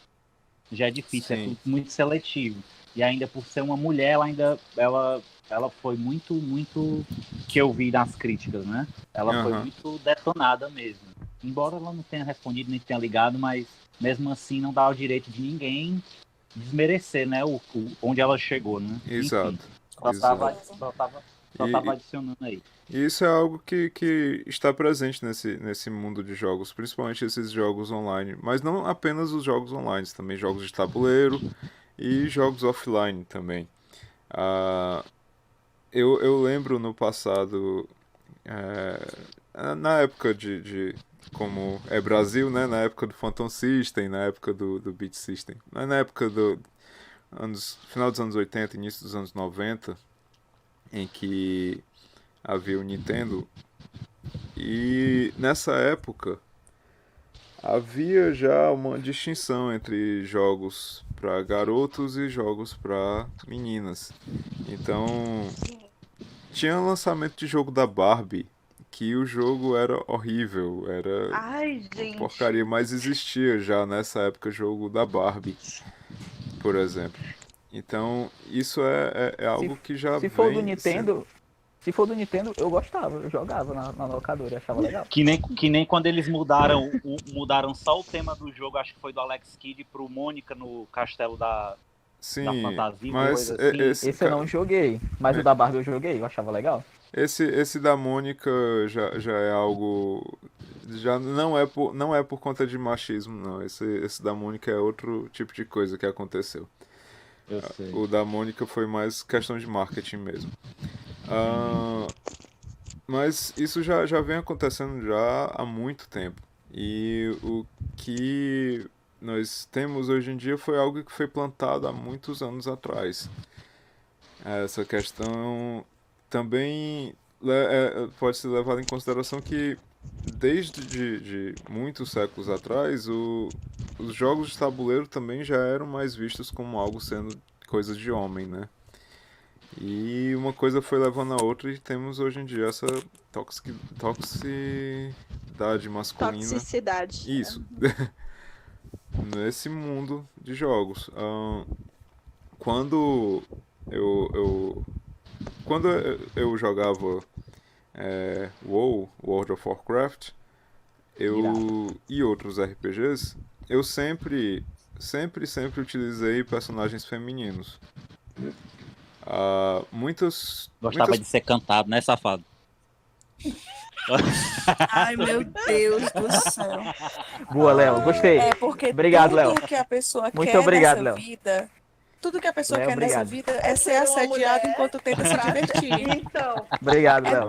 Já é difícil, Sim. é tudo muito seletivo. E ainda por ser uma mulher, ela foi muito, muito, que eu vi nas críticas, né? Ela foi muito detonada mesmo. Embora ela não tenha respondido, nem tenha ligado, mas mesmo assim não dá o direito de ninguém desmerecer, né? Onde ela chegou, né? Exato. Enfim, só tava adicionando aí. E isso é algo que está presente nesse mundo de jogos, principalmente esses jogos online. Mas não apenas os jogos online, também jogos de tabuleiro e jogos offline também. Eu lembro no passado, na época de como é Brasil, né? Na época do Phantom System, na época do Beat System, na época final dos anos 80, início dos anos 90, em que havia o Nintendo. E nessa época havia já uma distinção entre jogos para garotos e jogos para meninas. Então tinha lançamento de jogo da Barbie, que o jogo era horrível, era Ai, gente. porcaria, mas existia já nessa época jogo da Barbie, por exemplo. Então isso é algo que já Se for do Nintendo, eu gostava, eu jogava na locadora, eu achava legal. Que nem quando eles mudaram só o tema do jogo, acho que foi do Alex Kidd pro Mônica no castelo da fantasia. Mas coisa assim. Esse eu não joguei, mas o da Barbie eu joguei, eu achava legal. Esse da Mônica já é algo. Já não é por conta de machismo, não. Esse da Mônica é outro tipo de coisa que aconteceu. Eu sei. O da Mônica foi mais questão de marketing mesmo. Mas isso já vem acontecendo já há muito tempo. E o que nós temos hoje em dia foi algo que foi plantado há muitos anos atrás. Essa questão também pode ser levada em consideração que desde de muitos séculos atrás os jogos de tabuleiro também já eram mais vistos como algo sendo coisa de homem, né? E uma coisa foi levando a outra e temos hoje em dia essa toxicidade masculina. Toxicidade. Isso. Nesse mundo de jogos. Quando eu jogava WoW, World of Warcraft, e outros RPGs, eu sempre utilizei personagens femininos. Gostava de ser cantado, né, safado? Ai, meu Deus do céu. Boa, Léo, gostei. É porque Obrigado, Léo. tudo que a pessoa Muito quer obrigado, nessa Léo. vida, tudo que a pessoa Léo, quer nessa obrigado. vida é ser assediado enquanto tenta se divertir. Então, Obrigado, Léo.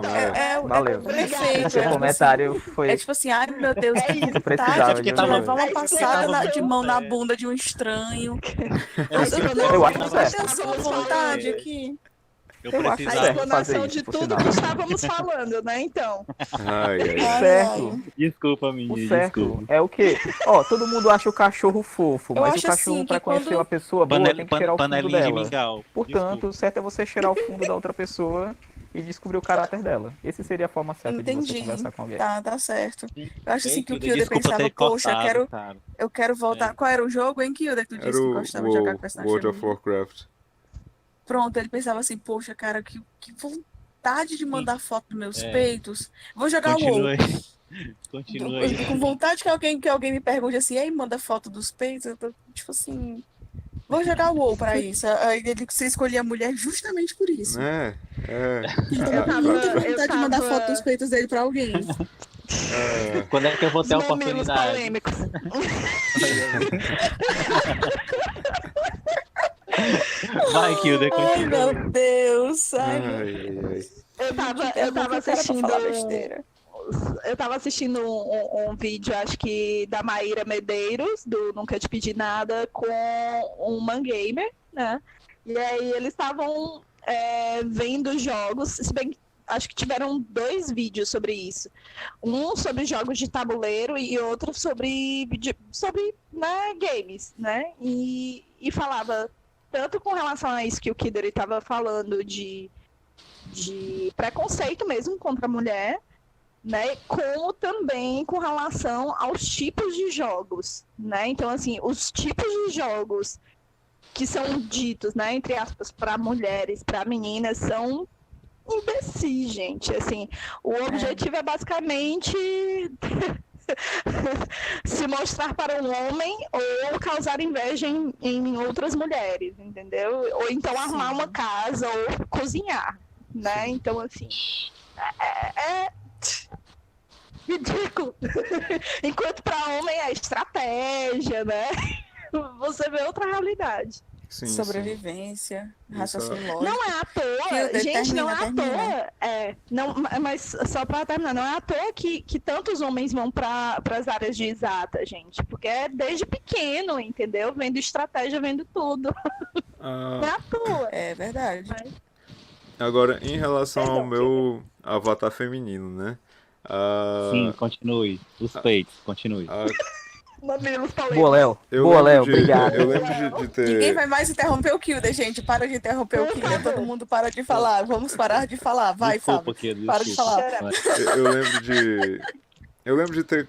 Valeu. Perfeito. Seu comentário foi. É tipo assim, ai meu Deus, que Eu precisava de vontade de levar uma É passada de mão na bunda de um estranho. Eu acho certo. Atenção, vontade aqui. Eu acho precisava. certo. explanação fazer de isso, por tudo sinal. que estávamos falando, né? Então. Certo. Desculpa, O menina. certo Desculpa. é o quê? Ó, todo mundo acha o cachorro fofo, Eu mas o acho cachorro, assim, pra que conhecer quando- uma pessoa boa, tem que cheirar o fundo Panelinha de dela. mingau. Portanto, o certo é você cheirar o fundo da outra pessoa e descobrir o caráter dela. Essa seria a forma certa de você Entendi. conversar com alguém. Tá certo. Eu acho assim que o Kilder, Kilder desculpa pensava, ter poxa, cortado, cara. eu quero voltar. Qual era o jogo, hein, Kilder? Que tu Era disse que o gostava de jogar com personagem World of feminino. Warcraft. Pronto, ele pensava assim, poxa, cara, que vontade de mandar foto dos meus É. peitos. Vou jogar o WoW. Continua aí. Continua aí. Com vontade que alguém me pergunte assim, ei, manda foto dos peitos. Eu tô, tipo assim, Vou jogar o WoW pra isso. Aí você escolhia a mulher justamente por isso. Né? Ele Eu tava com tava- muita eu vontade de mandar tava- foto dos peitos dele pra alguém. Quando é que eu vou Os ter a mamilos oportunidade? polêmicos. Vai, Kilder, Ai, continua. meu Deus. Ai, meu Ai. Eu tava Interrompe o cara pra assistindo. falar besteira. Eu tava assistindo um vídeo, acho que da Maíra Medeiros, do Nunca Te Pedi Nada, com um Mangamer, né? E aí eles estavam vendo jogos, se bem que acho que tiveram 2 vídeos sobre isso. Um sobre jogos de tabuleiro e outro sobre né, games, né? E falava tanto com relação a isso que o Kidder estava falando de preconceito mesmo contra a mulher, né? Como também com relação aos tipos de jogos, né? Então, assim, os tipos de jogos que são ditos, né, entre aspas, para mulheres, para meninas, são imbecis, gente. Assim, o objetivo é basicamente se mostrar para um homem ou causar inveja em outras mulheres, entendeu? Ou então armar uma casa ou cozinhar, né? Então, assim, é ridículo. Enquanto para homem é estratégia, né? Você vê outra realidade. Sim, Sobrevivência, Isso raciocínio lógico. Não é à toa, Kilder, gente, não é à termina. toa. Não, mas só para terminar, não é à toa que tantos homens vão para as áreas de exata, gente, porque é desde pequeno, entendeu? Vendo estratégia, vendo tudo. Ah, Não é à toa. É verdade. agora, em relação ao Perdão, meu avatar feminino, né? Ah, Sim, continue. Os peitos, continue. ah, Mamilos polêmicos. Boa, Léo. eu Boa, lembro Léo. de- Obrigado. Eu lembro de ter. Ninguém vai mais interromper o Kilder, gente. Para de interromper o Por Kilder. favor. Todo mundo para de falar. Vamos parar de falar. Vai, Desculpa, Fábio. Kilder, Para de desculpa. falar. Vai. Eu lembro de. Eu lembro de ter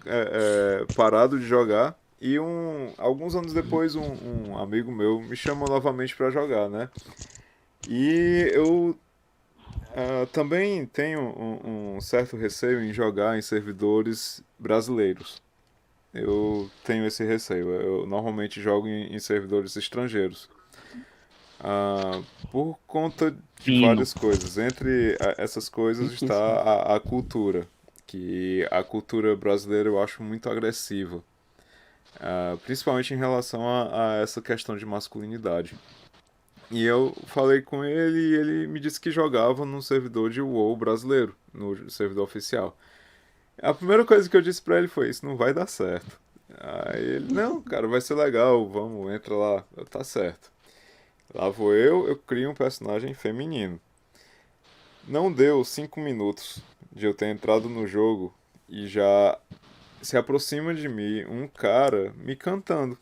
parado de jogar e alguns anos depois um amigo meu me chamou novamente pra jogar, né? E eu também tenho um certo receio em jogar em servidores brasileiros. Eu tenho esse receio. Eu normalmente jogo em servidores estrangeiros. Por conta de Fino. várias coisas. Entre essas coisas está a cultura. Que a cultura brasileira eu acho muito agressiva. Principalmente em relação a essa questão de masculinidade. E eu falei com ele e ele me disse que jogava num servidor de WoW brasileiro, no servidor oficial. A primeira coisa que eu disse pra ele foi: isso não vai dar certo. Aí ele: não, cara, vai ser legal, vamos, entra lá. Eu: tá certo. Lá vou eu crio um personagem feminino. Não deu 5 minutos de eu ter entrado no jogo e já se aproxima de mim um cara me cantando.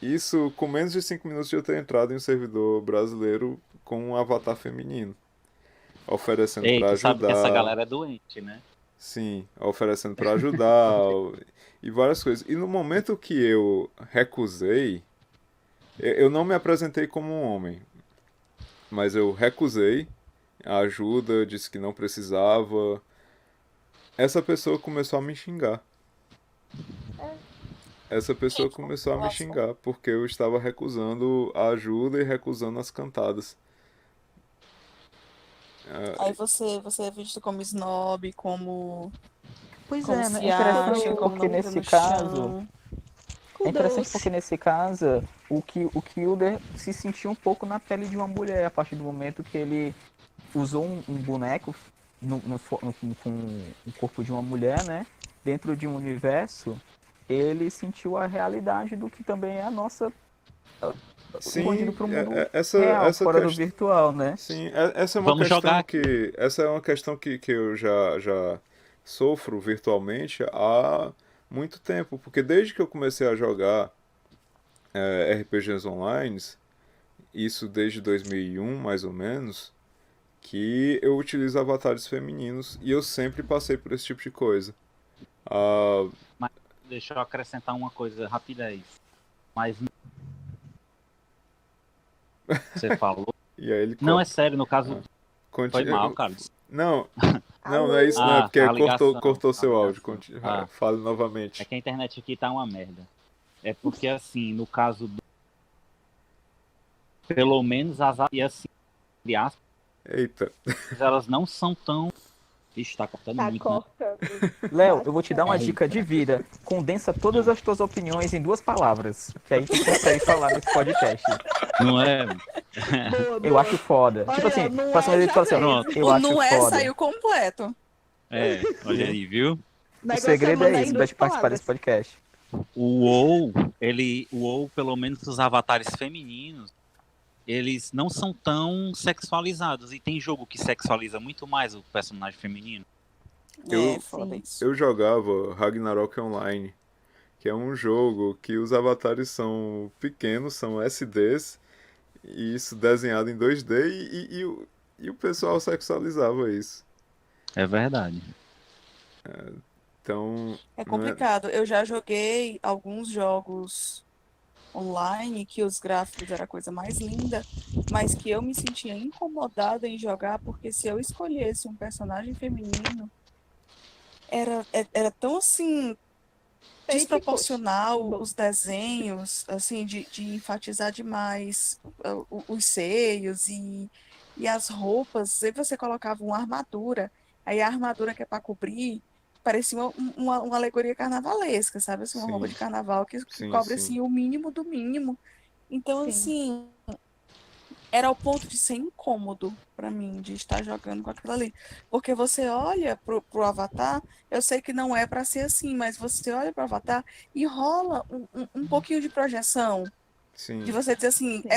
Isso com menos de 5 minutos de eu ter entrado em um servidor brasileiro com um avatar feminino. Oferecendo Ei, pra tu sabe que essa ajudar. galera é doente, né? Sim, oferecendo pra ajudar e várias coisas. E no momento que eu recusei, eu não me apresentei como um homem, mas eu recusei a ajuda, disse que não precisava. Essa pessoa começou a me xingar. Essa pessoa começou a me xingar porque eu estava recusando a ajuda e recusando as cantadas. Aí você é visto como snob, como Pois como é, né? se É interessante acha, como porque não usa nesse no caso. chão. É interessante porque nesse caso, o Kilder se sentiu um pouco na pele de uma mulher a partir do momento que ele usou um boneco com o corpo de uma mulher, né? Dentro de um universo, ele sentiu a realidade do que também é a nossa escondido pro mundo real, fora do virtual, né? Sim, essa é uma Vamos questão jogar. essa é uma questão que eu já sofro virtualmente há muito tempo, porque desde que eu comecei a jogar RPGs online, isso desde 2001 mais ou menos, que eu utilizo avatares femininos e eu sempre passei por esse tipo de coisa. Deixa eu acrescentar uma coisa rapidez. Mas você falou. E aí ele Não, corta. é sério, no caso. Foi Continua- mal, cara. Não, não é isso, não, é Ah, porque a ligação, cortou seu a áudio. ligação. Fale É novamente. que a internet aqui tá uma merda. É porque, assim, no caso Pelo menos e assim, entre aspas, Eita. elas não são tão. Ixi, tá cortando Tá muito, né? cortando. Léo, eu vou te dar uma É. dica de vida. Condensa todas as tuas opiniões em 2 palavras, que a gente consegue falar nesse podcast. Não é? Boa, Eu boa. acho foda. Olha, tipo assim, não próxima é, vez já tu fala assim, ó, Pronto. eu O acho não é foda. saiu completo. É, olha aí, viu? O O negócio segredo mandar é em esse, pra duas te participar desse palavras. podcast. O WoW, pelo menos os avatares femininos, eles não são tão sexualizados. E tem jogo que sexualiza muito mais o personagem feminino. Eu- Foda Sim. isso. Eu jogava Ragnarok Online, que é um jogo que os avatares são pequenos, são SDs, e isso desenhado em 2D, e o pessoal sexualizava isso. É verdade. Então, É não é... complicado. Eu já joguei alguns jogos online que os gráficos era a coisa mais linda, mas que eu me sentia incomodada em jogar porque se eu escolhesse um personagem feminino, era tão assim desproporcional os desenhos, assim, de enfatizar demais os seios e as roupas. Aí você colocava uma armadura, aí a armadura que é para cobrir parecia uma alegoria carnavalesca, sabe? Assim, uma roupa de Sim, carnaval que sim, cobre, sim. assim, o mínimo do mínimo. Então, Sim. assim, era ao ponto de ser incômodo para mim de estar jogando com aquilo ali. Porque você olha pro Avatar, eu sei que não é para ser assim, mas você olha pro Avatar e rola um pouquinho de projeção. De Sim. você dizer assim, Sim.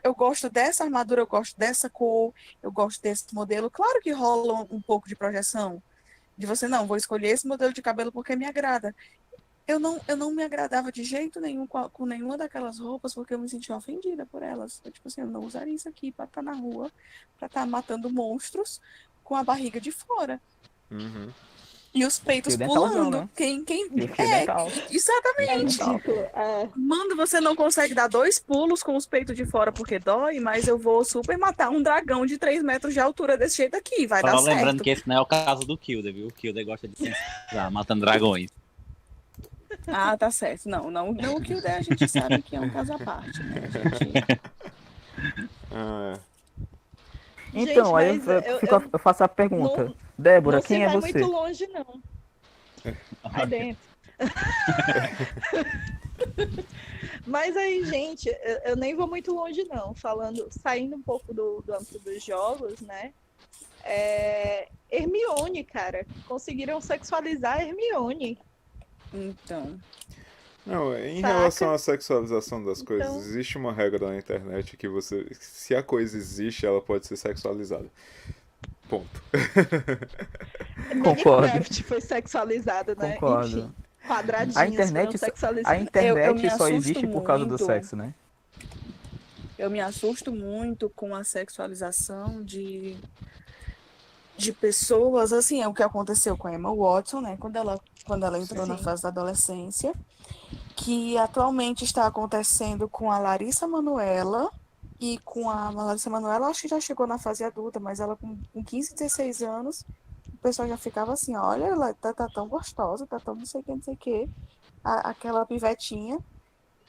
eu gosto dessa armadura, eu gosto dessa cor, eu gosto desse modelo. Claro que rola um pouco de projeção. De você, não, vou escolher esse modelo de cabelo porque me agrada. Eu não me agradava de jeito nenhum com nenhuma daquelas roupas, porque eu me sentia ofendida por elas. Eu, tipo assim, eu não usaria isso aqui pra estar na rua, pra estar matando monstros com a barriga de fora. Uhum. E os peitos Fio dentalzão, pulando. né? Quem, E o fio é, dental. É exatamente. ridículo. É. Mano, você não consegue dar 2 pulos com os peitos de fora porque dói, mas eu vou super matar um dragão de 3 metros de altura desse jeito aqui, vai dar Só lembrando certo. que esse não é o caso do Kilder, viu? O Kilder gosta de se matando dragões. Ah, tá certo. Não o que o der a gente sabe que é um caso à parte, né? A gente... Ah, Então, Gente, aí mas eu faço a pergunta. não, Débora, não se quem é vai você? muito longe, não. Aí dentro. Mas aí, gente, eu nem vou muito longe, não. Saindo um pouco do âmbito dos jogos, né? Hermione, cara. Conseguiram sexualizar a Hermione. Então, não, em Saca? relação à sexualização das coisas, Então- existe uma regra na internet que se a coisa existe, ela pode ser sexualizada. Ponto. Concordo. Minecraft foi sexualizado, né? Concordo. Enfim, quadradinhos A internet, foram a sexualizados. internet Eu me só assusto existe por causa do muito. sexo, né? eu me assusto muito com a sexualização de pessoas, assim, é o que aconteceu com a Emma Watson, né? Quando ela entrou na Sim. fase da adolescência, que atualmente está acontecendo com a Larissa Manoela e com a Larissa Manoela, acho que já chegou na fase adulta, mas ela com 15, 16 anos, o pessoal já ficava assim, olha, ela tá tão gostosa, tá tão não sei o que, aquela pivetinha.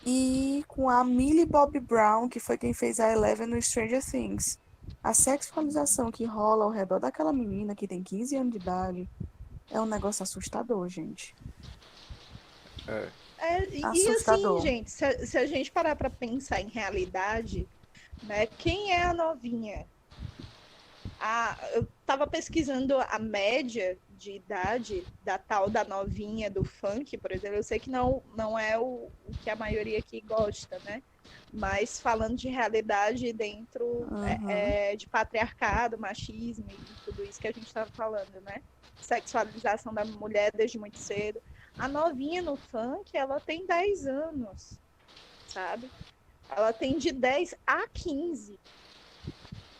E com a Millie Bobby Brown, que foi quem fez a Eleven no Stranger Things. A sexualização que rola ao redor daquela menina que tem 15 anos de idade é um negócio assustador, gente. E Assustador. assim, gente, se a gente parar para pensar em realidade, né? Quem é a novinha? Eu tava pesquisando a média de idade da tal da novinha do funk, por exemplo. Eu sei que não é o que a maioria aqui gosta, né? Mas falando de realidade dentro de patriarcado, machismo e tudo isso que a gente estava falando, né? Sexualização da mulher desde muito cedo. A novinha no funk, ela tem 10 anos, sabe? Ela tem de 10 a 15.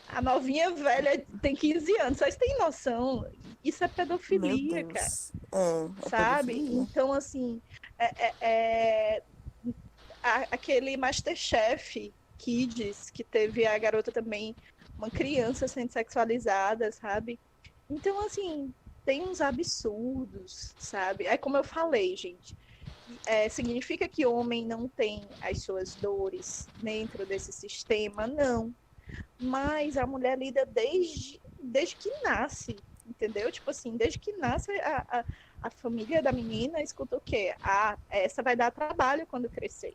A novinha velha tem 15 anos. Vocês têm noção? Isso é pedofilia, Meu cara. Deus. É Sabe? pedofilia. Então, assim, aquele Masterchef Kids, que teve a garota também, uma criança sendo sexualizada, sabe? Então, assim, tem uns absurdos, sabe? É como eu falei, gente. significa que homem não tem as suas dores dentro desse sistema? Não. Mas a mulher lida desde que nasce, entendeu? Tipo assim, desde que nasce a família da menina escuta o quê? Essa vai dar trabalho quando crescer.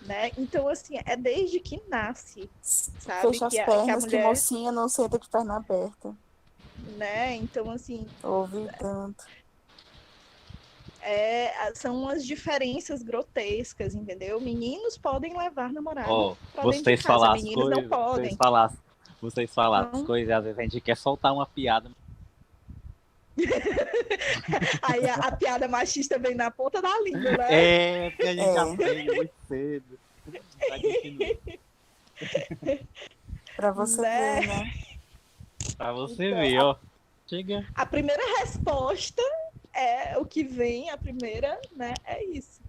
Né? Então, assim, é desde que nasce, sabe? Fecha as que a pernas, que mulher, mocinha não senta de perna aberta. né? Então, assim, Ouvi tanto. são as diferenças grotescas, entendeu? Meninos podem levar namorado pra dentro de Vocês casa, falam as meninos não coisas, podem. vocês falam as Não. coisas, e às vezes a gente quer soltar uma piada. Aí a piada machista vem na ponta da língua, né? Porque a gente aprende muito cedo. Vai, continua. Pra você Né? ver, né? Pra você Então, ver, ó. Chega. A primeira resposta é o que vem, a primeira, né? É isso.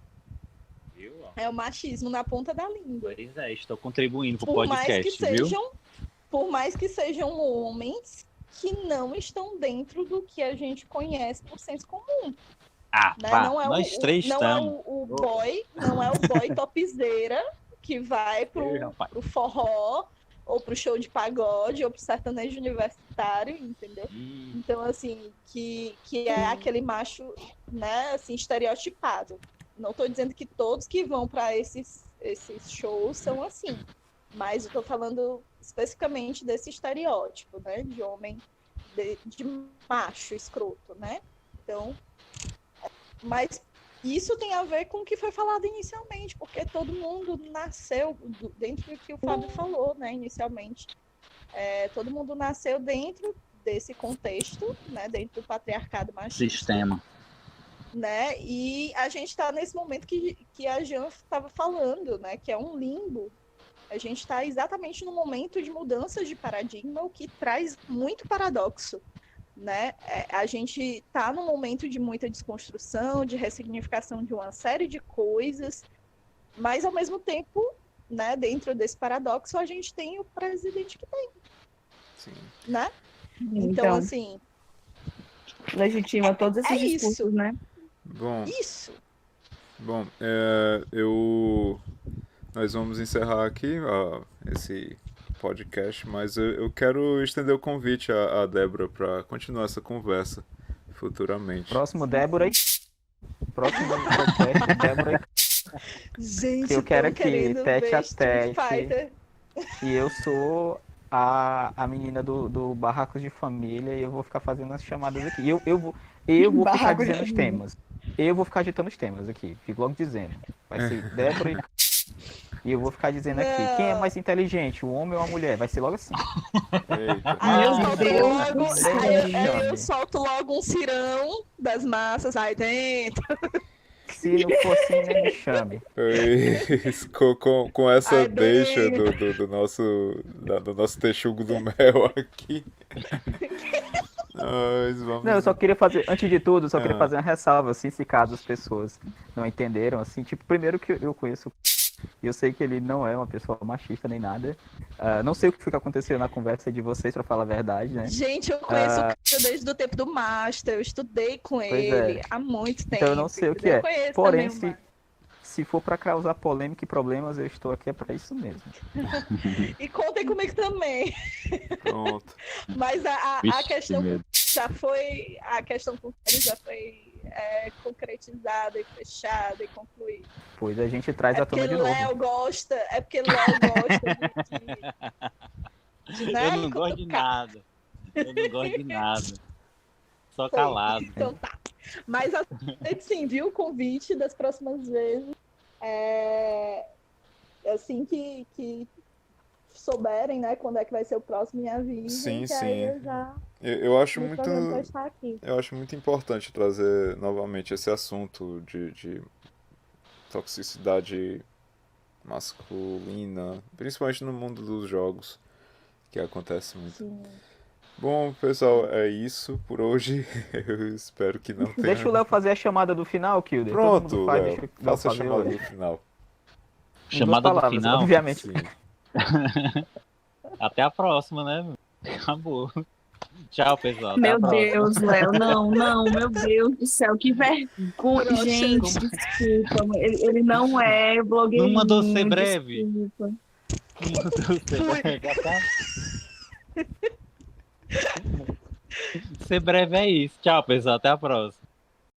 Viu? Ó? É o machismo na ponta da língua. Pois é, estou contribuindo pro Por mais que podcast, viu? sejam homens que não estão dentro do que a gente conhece por senso comum. Né? Pá, Não é nós três não é estamos. o boy, não é o boy topzeira que vai Ei, rapaz. pro forró, ou pro show de pagode, ou pro sertanejo universitário, entendeu? Então, assim, que é aquele macho, né, assim, estereotipado. Não estou dizendo que todos que vão para esses shows são assim, mas eu tô falando especificamente desse estereótipo, né, de homem, de macho escroto, né? Então, mas isso tem a ver com o que foi falado inicialmente, porque todo mundo nasceu dentro do que o Fábio falou, né, inicialmente. Todo mundo nasceu dentro desse contexto, né, dentro do patriarcado machista. Sistema. Né? E a gente está nesse momento que a Jean estava falando, né, que é um limbo. A gente está exatamente no momento de mudança de paradigma, o que traz muito paradoxo. Né? A gente está num momento de muita desconstrução, de ressignificação de uma série de coisas, mas ao mesmo tempo, né, dentro desse paradoxo, a gente tem o presidente que tem. Sim. Né? Então, assim, legitima todos esses discursos, isso. Né? Bom, Isso. Bom, nós vamos encerrar aqui esse podcast, mas eu quero estender o convite à Débora para continuar essa conversa futuramente. Próximo Débora e... Próximo podcast, Débora Gente, eu quero aqui, querendo tete ver a Street tete. Fighter. E eu sou a menina do Barracos de Família e eu vou ficar fazendo as chamadas aqui. Eu vou ficar Barracos de dizendo os Família. temas. Eu vou ficar agitando os temas aqui. Fico logo dizendo. Vai ser Débora e eu vou ficar dizendo aqui. Não. Quem é mais inteligente, o homem ou a mulher? Vai ser logo assim. Eita. Aí eu Meu solto Deus logo, do céu. aí eu solto logo um cirão das massas aí dentro. Se não for assim, nem me chame. Isso, com essa Ai, deixa bem. do nosso texugo do mel aqui. Nós vamos... Não, eu só queria fazer, antes de tudo, eu só queria Ah. fazer uma ressalva, assim, se caso as pessoas não entenderam, assim, tipo, primeiro que eu conheço, e eu sei que ele não é uma pessoa machista nem nada. Não sei o que fica acontecendo na conversa de vocês, pra falar a verdade, né? Gente, eu conheço o cara desde o tempo do Master, eu estudei com ele há muito tempo. Então eu não sei o que entendeu? é. Eu conheço Porém, também o Master. se for pra causar polêmica e problemas, eu estou aqui pra isso mesmo. E contem comigo também. Pronto. Mas a Vixe, questão que medo. já foi. A questão com ele já foi concretizada e fechada e concluída. Pois a gente traz É à porque tona de novo. Léo gosta. É porque Léo gosta de né, Eu não gosto de cutucar. nada. Eu não gosto de nada. Só Foi. calado. Então tá. Mas aceite sim, viu? O convite das próximas vezes. Assim que souberem, né, quando é que vai ser o próximo, me avisem. Sim, que sim. aí eu já Eu acho me muito... programo pra estar aqui. Eu acho muito importante trazer novamente esse assunto de toxicidade masculina, principalmente no mundo dos jogos, que acontece muito. Sim. Bom, pessoal, é isso por hoje. Eu espero que não tenha... Deixa o Léo fazer a chamada do final, Kilder. Todo Pronto, mundo faz, Léo, deixa o Léo faça a fazer chamada hoje. do final. Em Chamada duas do palavras, final. Obviamente. Sim. Até a próxima, né? Meu? Acabou. Tchau, pessoal. Até Meu a próxima. Deus, Léo, não, meu Deus do céu, que vergonha. Broxa. Gente, desculpa, ele não é blogueirinho. Não mandou ser breve? Desculpa. Não mandou ser breve, tá? Ser breve é isso. Tchau, pessoal. Até a próxima.